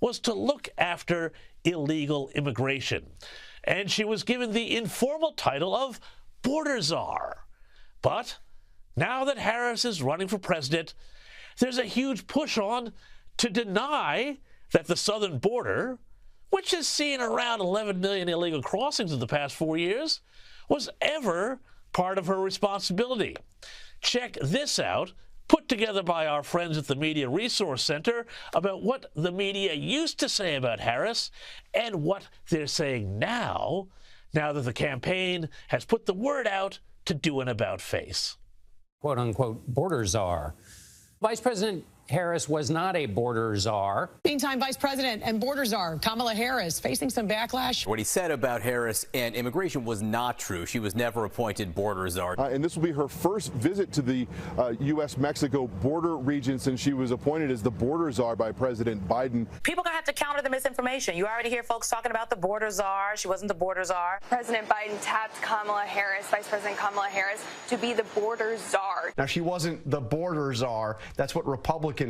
was to look after illegal immigration. And she was given the informal title of border czar. But now that Harris is running for president, there's a huge push on to deny that the southern border, which has seen around 11 million illegal crossings in the past 4 years, was ever part of her responsibility. Check this out, put together by our friends at the Media Resource Center, about what the media used to say about Harris and what they're saying now that the campaign has put the word out to do an about-face. Quote-unquote border czar. Vice President Harris was not a border czar. Meantime, Vice President and border czar Kamala Harris facing some backlash. What he said about Harris and immigration was not true. She was never appointed border czar. And this will be her first visit to the U.S.-Mexico border region since she was appointed as the border czar by President Biden. People gonna have to counter the misinformation. You already hear folks talking about the border czar. She wasn't the border czar. President Biden tapped Kamala Harris, Vice President Kamala Harris, to be the border czar. Now, she wasn't the border czar. That's what Republicans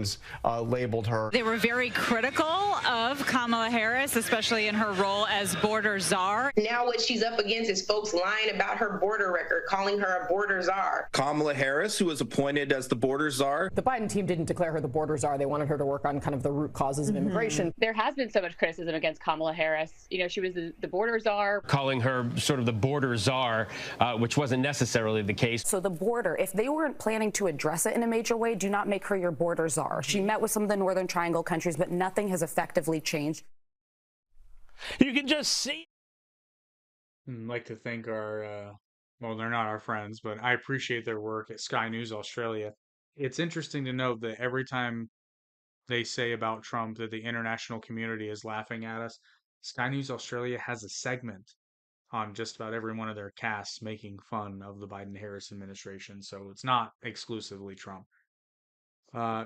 labeled her. They were very critical of Kamala Harris, especially in her role as border czar. Now what she's up against is folks lying about her border record, calling her a border czar. Kamala Harris, who was appointed as the border czar. The Biden team didn't declare her the border czar. They wanted her to work on kind of the root causes of immigration. There has been so much criticism against Kamala Harris. You know, she was the border czar. Calling her sort of the border czar, which wasn't necessarily the case. So the border, if they weren't planning to address it in a major way, do not make her your border czar. She met with some of the Northern Triangle countries, but nothing has effectively changed. You can just see. I'd like to thank our, well, they're not our friends, but I appreciate their work at Sky News Australia. It's interesting to note that every time they say about Trump that the international community is laughing at us, Sky News Australia has a segment on just about every one of their casts making fun of the Biden-Harris administration, so it's not exclusively Trump.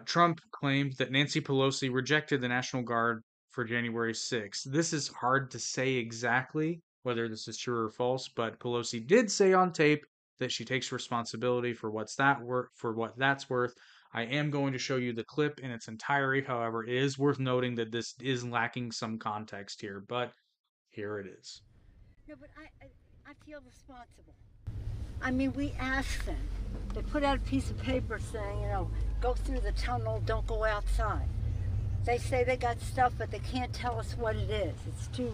Trump claimed that Nancy Pelosi rejected the National Guard for January 6th. This is hard to say exactly whether this is true or false, but Pelosi did say on tape that she takes responsibility for what that's worth. I am going to show you the clip in its entirety. However, it is worth noting that this is lacking some context here, but here it is. No, but I feel responsible. I mean, we asked them. They put out a piece of paper saying, you know, go through the tunnel, don't go outside. They say they got stuff, but they can't tell us what it is. It's too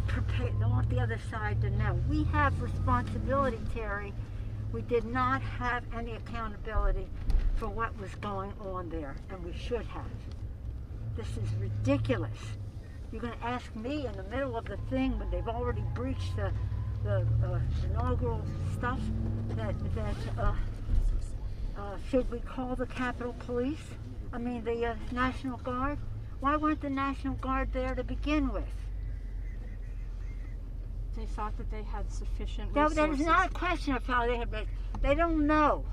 prepared. They want the other side to know. We have responsibility, Terry. We did not have any accountability for what was going on there, and we should have. This is ridiculous. You're going to ask me in the middle of the thing when they've already breached the inaugural stuff that should we call the Capitol Police? I mean the National Guard? Why weren't the National Guard there to begin with? They thought that they had sufficient That resources. is not a question of how they had. They don't know.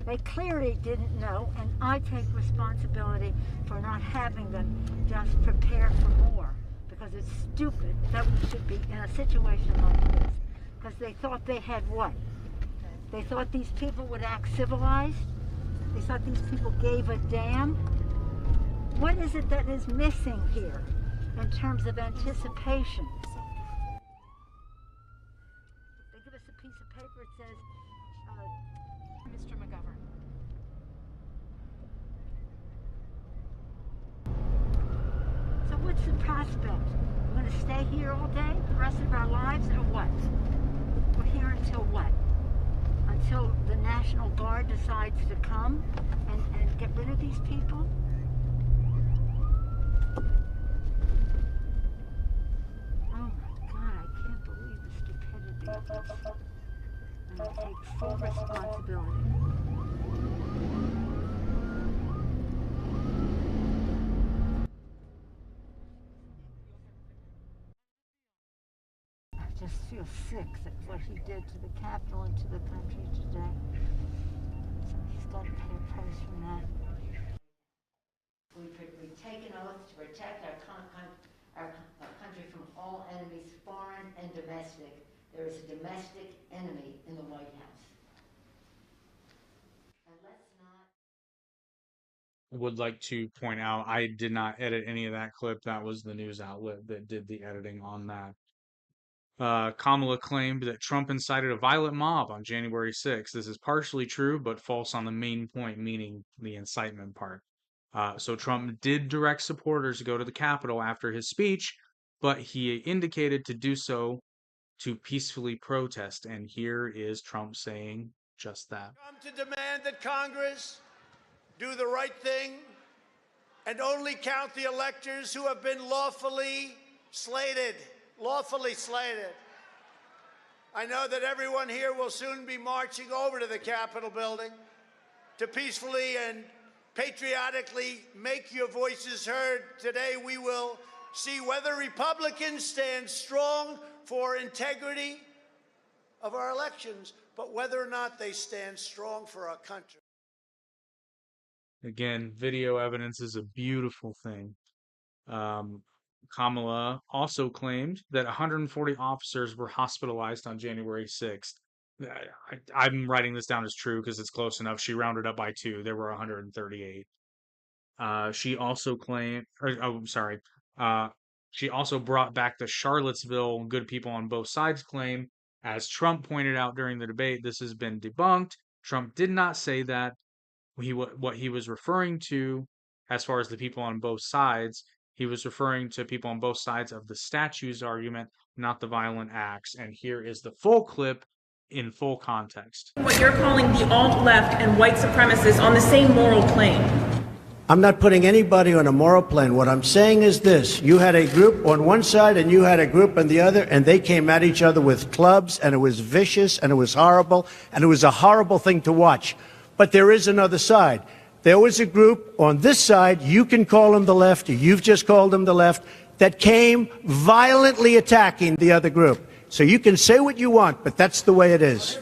They clearly didn't know, and I take responsibility for not having them just prepare for more. Because it's stupid that we should be in a situation like this. Because they thought they had what? They thought these people would act civilized? They thought these people gave a damn? What is it that is missing here in terms of anticipation? They give us a piece of paper, it says, Mr. McGovern. So what's the prospect? We're going to stay here all day, the rest of our lives, or what? We're here until what? Until the National Guard decides to come and get rid of these people? Oh my God, I can't believe the stupidity of this. And I take full responsibility. feel sick that what he did to the Capitol and to the country today. So he's got to pay a price from that. We take an oath to protect our country from all enemies, foreign and domestic. There is a domestic enemy in the White House. And let's not. Would like to point out I did not edit any of that clip. That was the news outlet that did the editing on that. Kamala claimed that Trump incited a violent mob on January 6th. This is partially true, but false on the main point, meaning the incitement part. So Trump did direct supporters to go to the Capitol after his speech, but he indicated to do so to peacefully protest. And here is Trump saying just that. To demand that Congress do the right thing and only count the electors who have been lawfully slated. I know that everyone here will soon be marching over to the Capitol building to peacefully and patriotically make your voices heard. Today we will see whether Republicans stand strong for integrity of our elections, but whether or not they stand strong for our country. Again, video evidence is a beautiful thing. Kamala also claimed that 140 officers were hospitalized on January 6th. I'm writing this down as true because it's close enough. She rounded up by 2. There were 138. She also claimed, she also brought back the Charlottesville good people on both sides claim. As Trump pointed out during the debate, this has been debunked. Trump did not say that. What he was referring to, as far as the people on both sides, he was referring to people on both sides of the statues argument, not the violent acts. And here is the full clip in full context. What you're calling the alt-left and white supremacists on the same moral plane. I'm not putting anybody on a moral plane. What I'm saying is this. You had a group on one side and you had a group on the other, and they came at each other with clubs, and it was vicious, and it was horrible, and it was a horrible thing to watch. But there is another side. There was a group on this side, you can call them the left, you've just called them the left, that came violently attacking the other group. So you can say what you want, but that's the way it is.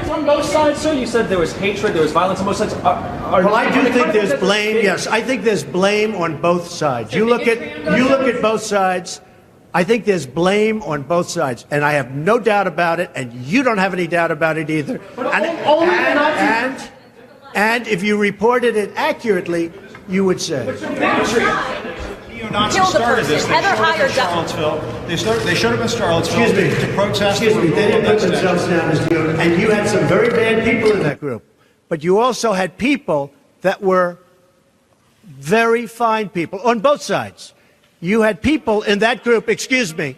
On both sides, sir? You said there was hatred, there was violence on both sides. Well, I do think there's blame. Yes, I think there's blame on both sides. You look at both sides. I think there's blame on both sides, and I have no doubt about it, and you don't have any doubt about it either. And if you reported it accurately, you would say. Neo-Nazis started this. They showed up in Charlottesville to protest. Excuse me, they didn't put themselves down as neo-Nazis. And you had some very bad people in that group. But you also had people that were very fine people on both sides. You had people in that group, excuse me,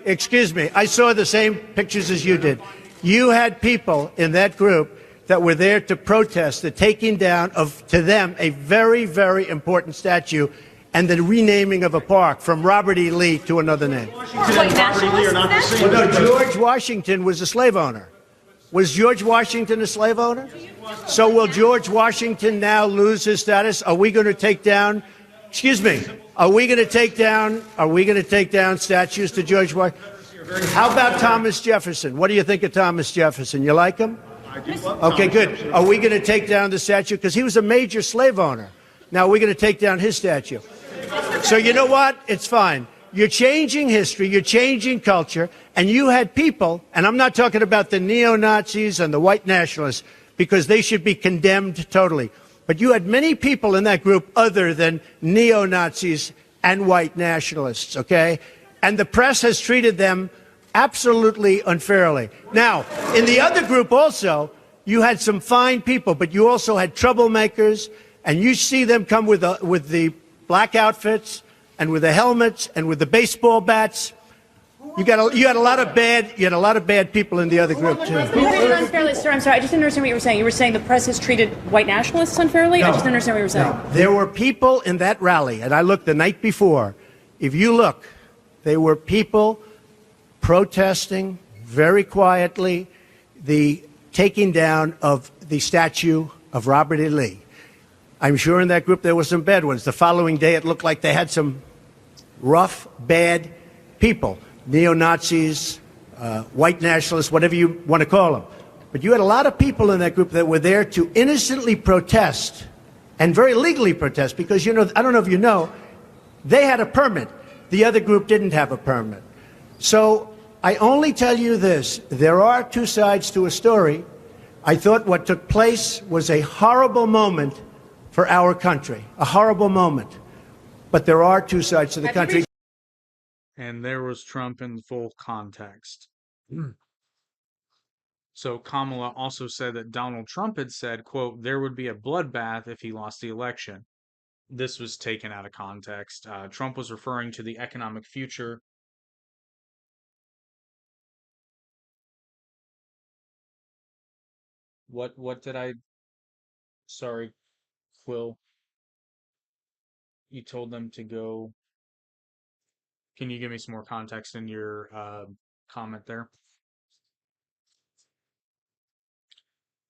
I saw the same pictures as you did. You had people in that group that were there to protest the taking down of, to them, a very, very important statue and the renaming of a park from Robert E. Lee to another name. George Washington was a slave owner. Was George Washington a slave owner? So will George Washington now lose his status? Are we going to take down, are we going to take down statues to George Washington? How about Thomas Jefferson? What do you think of Thomas Jefferson? You like him? Okay, good. Are we going to take down the statue? Because he was a major slave owner. Now, we're going to take down his statue. So you know what? It's fine. You're changing history, you're changing culture, and you had people, and I'm not talking about the neo-Nazis and the white nationalists, because they should be condemned totally. But you had many people in that group other than neo-Nazis and white nationalists, okay? And the press has treated them absolutely unfairly. Now, in the other group also, you had some fine people, but you also had troublemakers, and you see them come with the black outfits and with the helmets and with the baseball bats. You had a lot of bad people in the other group too. Unfairly, sir. I'm sorry. I just didn't understand what you were saying. You were saying the press has treated white nationalists unfairly. No, I just didn't understand what you were saying. No. There were people in that rally, and I looked the night before. If you look, there were people protesting very quietly the taking down of the statue of Robert E. Lee. I'm sure in that group there were some bad ones. The following day, it looked like they had some rough, bad people. neo-Nazis, white nationalists, whatever you want to call them. But you had a lot of people in that group that were there to innocently protest and very legally protest because, you know, I don't know if you know, they had a permit. The other group didn't have a permit. So I only tell you this. There are two sides to a story. I thought what took place was a horrible moment for our country, a horrible moment. But there are two sides to the country. And there was Trump in full context. So Kamala also said that Donald Trump had said, quote, there would be a bloodbath if he lost the election. This was taken out of context. Trump was referring to the economic future. What did I... Sorry, Quill. You told them to go... Can you give me some more context in your comment there?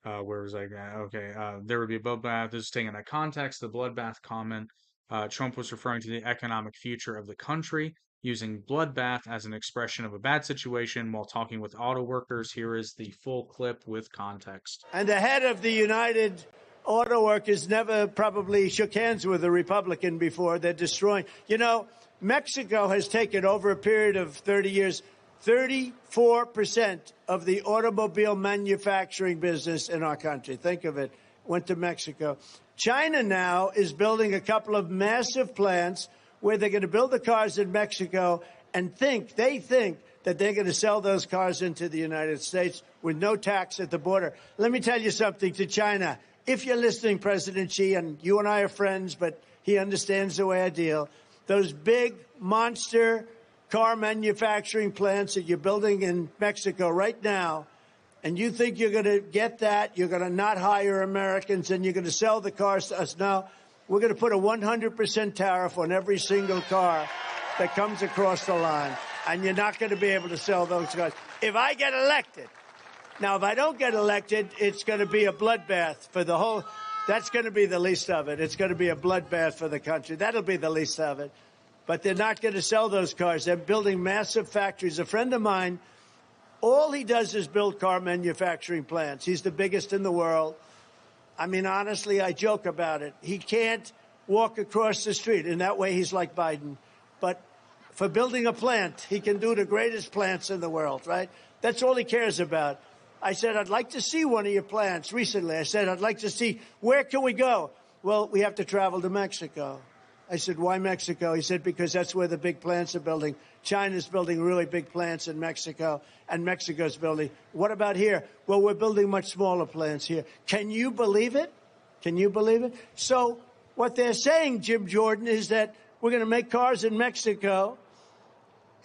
Where was I going? Okay, there would be a bloodbath. This is taken out of context. The bloodbath comment. Trump was referring to the economic future of the country, using bloodbath as an expression of a bad situation while talking with auto workers. Here is the full clip with context. And the head of the United Auto Workers never probably shook hands with a Republican before. They're destroying. You know, Mexico has taken over a period of 30 years, 34% of the automobile manufacturing business in our country. Think of it. Went to Mexico. China now is building a couple of massive plants where they're going to build the cars in Mexico and they think that they're going to sell those cars into the United States with no tax at the border. Let me tell you something to China. If you're listening, President Xi, and you and I are friends, but he understands the way I deal, those big monster car manufacturing plants that you're building in Mexico right now, and you think you're going to get that, you're going to not hire Americans, and you're going to sell the cars to us. No, we're going to put a 100% tariff on every single car that comes across the line, and you're not going to be able to sell those cars. If I get elected, now, if I don't get elected, it's going to be a bloodbath for the whole, that's going to be the least of it. It's going to be a bloodbath for the country. That'll be the least of it. But they're not going to sell those cars. They're building massive factories. A friend of mine, all he does is build car manufacturing plants. He's the biggest in the world. I mean, honestly, I joke about it. He can't walk across the street. In that way, he's like Biden. But for building a plant, he can do the greatest plants in the world, right? That's all he cares about. I said, I'd like to see one of your plants recently. I said, I'd like to see, where can we go? Well, we have to travel to Mexico. I said, why Mexico? He said, because that's where the big plants are building. China's building really big plants in Mexico, and Mexico's building. What about here? Well, we're building much smaller plants here. Can you believe it? Can you believe it? So what they're saying, Jim Jordan, is that we're going to make cars in Mexico,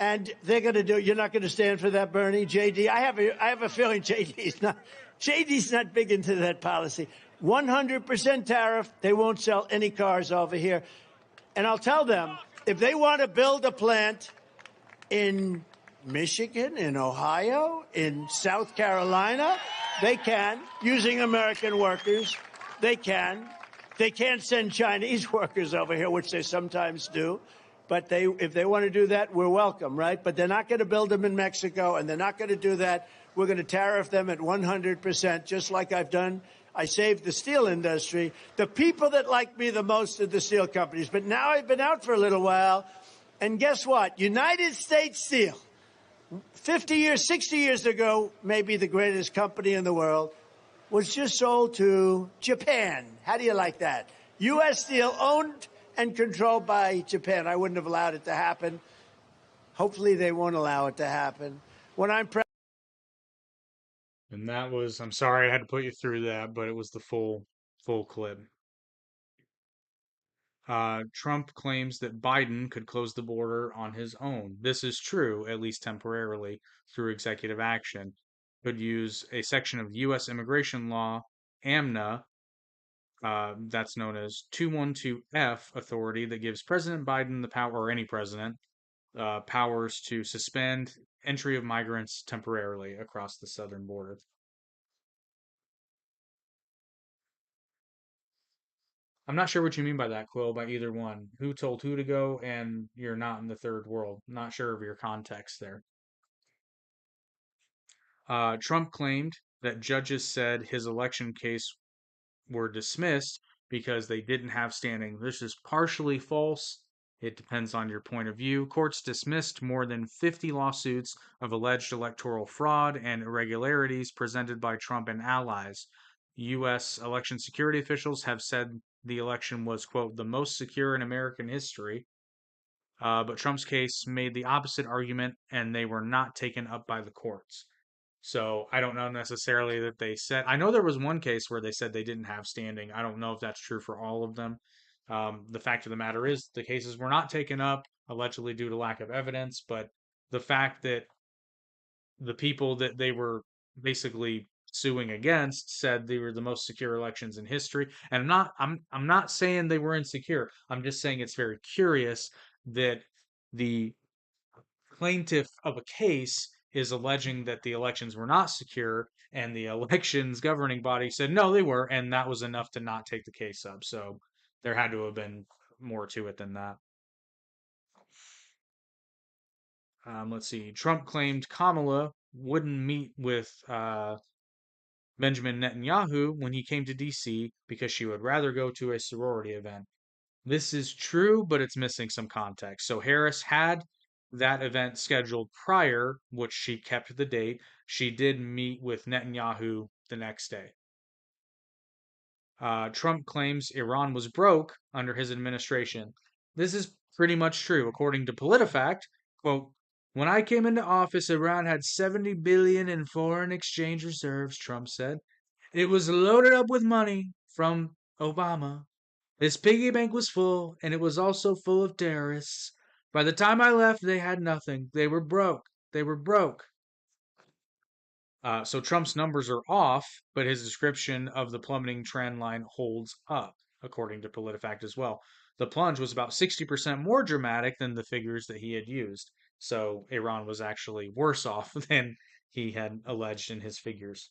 and they're going to do, you're not going to stand for that, Bernie, JD? I have a feeling JD's not big into that policy. 100% tariff, they won't sell any cars over here. And I'll tell them, if they want to build a plant in Michigan, in Ohio, in South Carolina, they can, using American workers. They can. They can't send Chinese workers over here, which they sometimes do. But if they want to do that, we're welcome, right? But they're not going to build them in Mexico, and they're not going to do that. We're going to tariff them at 100%, just like I've done. I saved the steel industry. The people that like me the most are the steel companies. But now I've been out for a little while, and guess what? United States Steel, 50 years, 60 years ago, maybe the greatest company in the world, was just sold to Japan. How do you like that? U.S. Steel, owned and controlled by Japan. I wouldn't have allowed it to happen. Hopefully they won't allow it to happen. When I'm And that was, I'm sorry I had to put you through that, but it was the full clip. Trump claims that Biden could close the border on his own. This is true, at least temporarily, through executive action. Could use a section of U.S. immigration law, AMNA, that's known as 212F authority, that gives President Biden the power, or any president, powers to suspend entry of migrants temporarily across the southern border. I'm not sure what you mean by that, Quill, by either one. Who told who to go, and you're not in the third world. Not sure of your context there. Trump claimed that judges said his election case were dismissed because they didn't have standing. This is partially false. It depends on your point of view. Courts dismissed more than 50 lawsuits of alleged electoral fraud and irregularities presented by Trump and allies. U.S. election security officials have said the election was, quote, the most secure in American history. But Trump's case made the opposite argument, and they were not taken up by the courts. So I don't know necessarily that they said. I know there was one case where they said they didn't have standing. I don't know if that's true for all of them. The fact of the matter is the cases were not taken up, allegedly due to lack of evidence. But the fact that the people that they were basically suing against said they were the most secure elections in history. And I'm not saying they were insecure. I'm just saying it's very curious that the plaintiff of a case is alleging that the elections were not secure, and the elections governing body said no, they were, and that was enough to not take the case up. So there had to have been more to it than that. Let's see. Trump claimed Kamala wouldn't meet with Benjamin Netanyahu when he came to D.C. because she would rather go to a sorority event. This is true, but it's missing some context. So Harris had that event scheduled prior, which she kept the date. She did meet with Netanyahu the next day. Trump claims Iran was broke under his administration. This is pretty much true. According to PolitiFact, quote, when I came into office, Iran had 70 billion in foreign exchange reserves, Trump said. It was loaded up with money from Obama. This piggy bank was full, and it was also full of terrorists. By the time I left, they had nothing. They were broke. They were broke. So Trump's numbers are off, but his description of the plummeting trend line holds up, according to PolitiFact as well. The plunge was about 60% more dramatic than the figures that he had used. So Iran was actually worse off than he had alleged in his figures.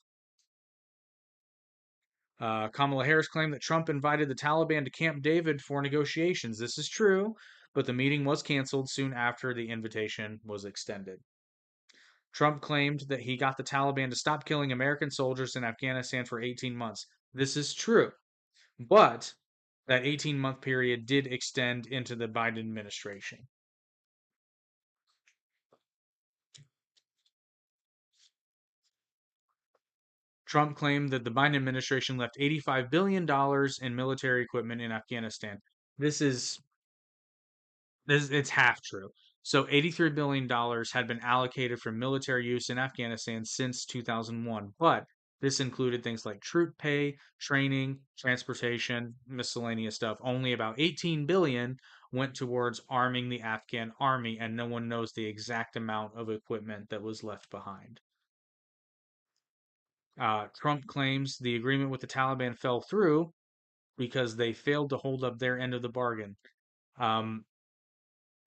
Kamala Harris claimed that Trump invited the Taliban to Camp David for negotiations. This is true, but the meeting was canceled soon after the invitation was extended. Trump claimed that he got the Taliban to stop killing American soldiers in Afghanistan for 18 months. This is true, but that 18-month period did extend into the Biden administration. Trump claimed that the Biden administration left $85 billion in military equipment in Afghanistan. It's half true. So $83 billion had been allocated for military use in Afghanistan since 2001, but this included things like troop pay, training, transportation, miscellaneous stuff. Only about 18 billion went towards arming the Afghan army, and no one knows the exact amount of equipment that was left behind. Trump claims the agreement with the Taliban fell through because they failed to hold up their end of the bargain.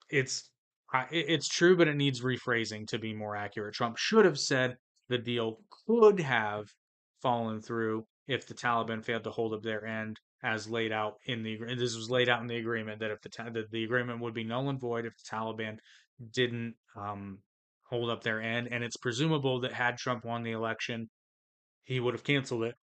It's true, but it needs rephrasing to be more accurate. Trump should have said the deal could have fallen through if the Taliban failed to hold up their end, as laid out in the. This was laid out in the agreement that if the agreement would be null and void if the Taliban didn't hold up their end, and it's presumable that had Trump won the election, he would have canceled it.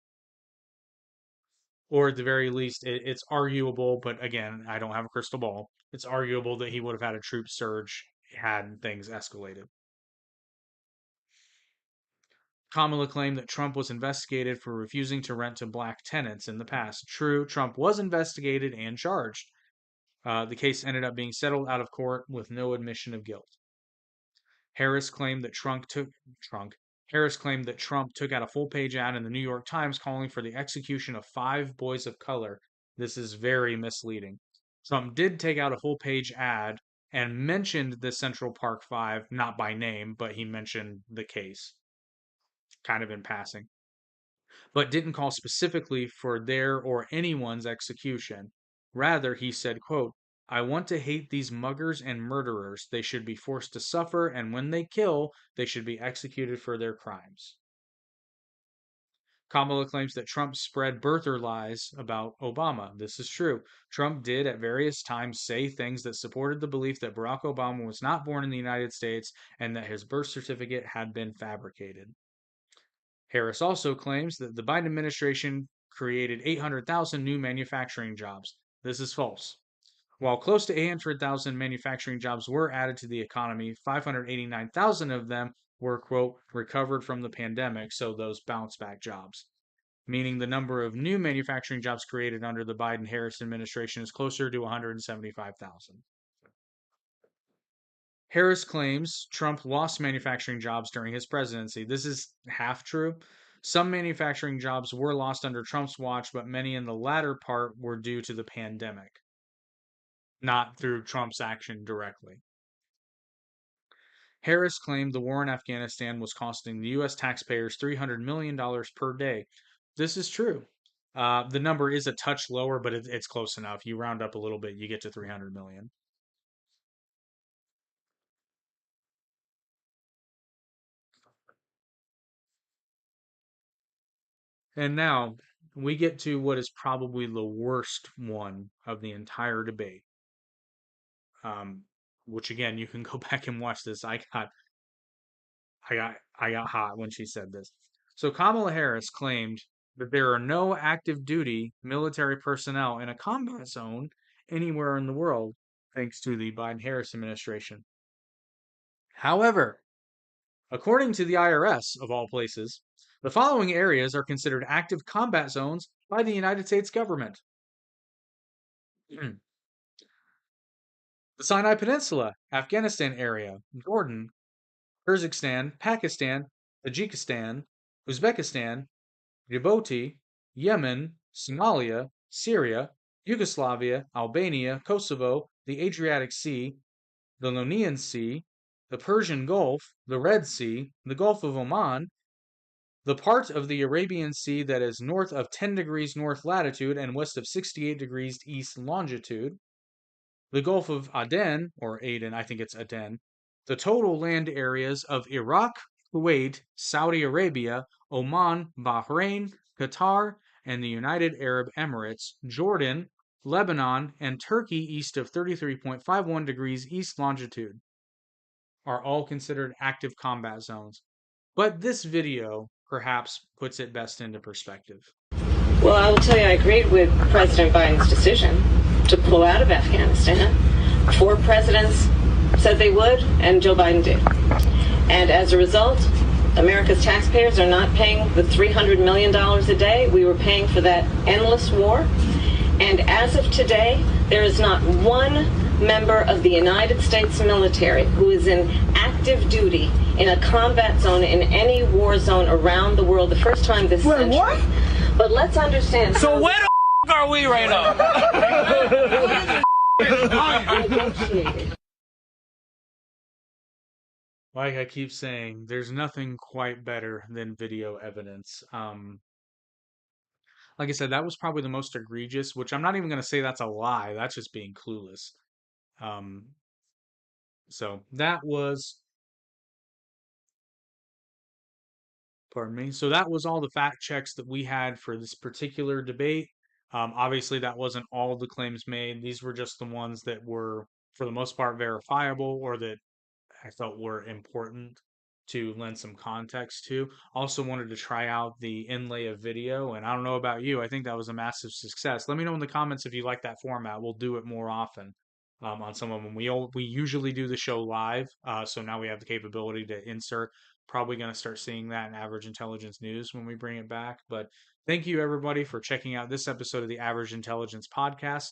Or at the very least, it's arguable, but again, I don't have a crystal ball. It's arguable that he would have had a troop surge had things escalated. Kamala claimed that Trump was investigated for refusing to rent to black tenants in the past. True, Trump was investigated and charged. The case ended up being settled out of court with no admission of guilt. Harris claimed that Trump took out a full-page ad in the New York Times calling for the execution of 5 boys of color. This is very misleading. Trump did take out a full-page ad and mentioned the Central Park 5, not by name, but he mentioned the case, kind of in passing, but didn't call specifically for their or anyone's execution. Rather, he said, quote, I want to hate these muggers and murderers. They should be forced to suffer, and when they kill, they should be executed for their crimes. Kamala claims that Trump spread birther lies about Obama. This is true. Trump did at various times say things that supported the belief that Barack Obama was not born in the United States and that his birth certificate had been fabricated. Harris also claims that the Biden administration created 800,000 new manufacturing jobs. This is false. While close to 800,000 manufacturing jobs were added to the economy, 589,000 of them were, quote, recovered from the pandemic, so those bounce back jobs, meaning the number of new manufacturing jobs created under the Biden-Harris administration is closer to 175,000. Harris claims Trump lost manufacturing jobs during his presidency. This is half true. Some manufacturing jobs were lost under Trump's watch, but many in the latter part were due to the pandemic, not through Trump's action directly. Harris claimed the war in Afghanistan was costing the U.S. taxpayers $300 million per day. This is true. The number is a touch lower, but it's close enough. You round up a little bit, you get to 300 million. And now we get to what is probably the worst one of the entire debate. Which again, you can go back and watch this. I got hot when she said this. So Kamala Harris claimed that there are no active duty military personnel in a combat zone anywhere in the world, thanks to the Biden-Harris administration. However, according to the IRS, of all places, the following areas are considered active combat zones by the United States government. The Sinai Peninsula, Afghanistan area, Jordan, Kyrgyzstan, Pakistan, Tajikistan, Uzbekistan, Djibouti, Yemen, Somalia, Syria, Yugoslavia, Albania, Kosovo, the Adriatic Sea, the Ionian Sea, the Persian Gulf, the Red Sea, the Gulf of Oman, the part of the Arabian Sea that is north of 10 degrees north latitude and west of 68 degrees east longitude, the Gulf of Aden, or Aden, I think it's Aden, the total land areas of Iraq, Kuwait, Saudi Arabia, Oman, Bahrain, Qatar, and the United Arab Emirates, Jordan, Lebanon, and Turkey east of 33.51 degrees east longitude are all considered active combat zones. But this video perhaps puts it best into perspective. Well, I will tell you, I agreed with President Biden's decision to pull out of Afghanistan. 4 presidents said they would, and Joe Biden did. And as a result, America's taxpayers are not paying the $300 million a day we were paying for that endless war. And as of today, there is not one member of the United States military who is in active duty in a combat zone in any war zone around the world the first time this century. What? But let's understand. So where the are we right now? Like I keep saying, there's nothing quite better than video evidence. Like I said, that was probably the most egregious, which I'm not even going to say that's a lie. That's just being clueless. So that was, pardon me. So that was all the fact checks that we had for this particular debate. Obviously, that wasn't all the claims made. These were just the ones that were, for the most part, verifiable or that I felt were important to lend some context to. Also wanted to try out the inlay of video, and I don't know about you, I think that was a massive success. Let me know in the comments if you like that format. We'll do it more often on some of them. We usually do the show live, so now we have the capability to insert. Probably going to start seeing that in Average Intelligence News when we bring it back. But thank you, everybody, for checking out this episode of the Average Intelligence Podcast.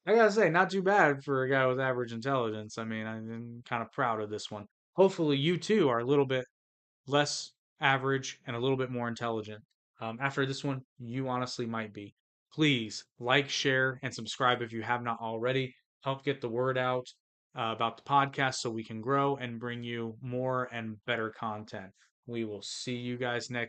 I gotta say, not too bad for a guy with average intelligence. I mean, I'm kind of proud of this one. Hopefully, you too are a little bit less average and a little bit more intelligent. After this one, you honestly might be. Please like, share, and subscribe if you have not already. Help get the word out about the podcast so we can grow and bring you more and better content. We will see you guys next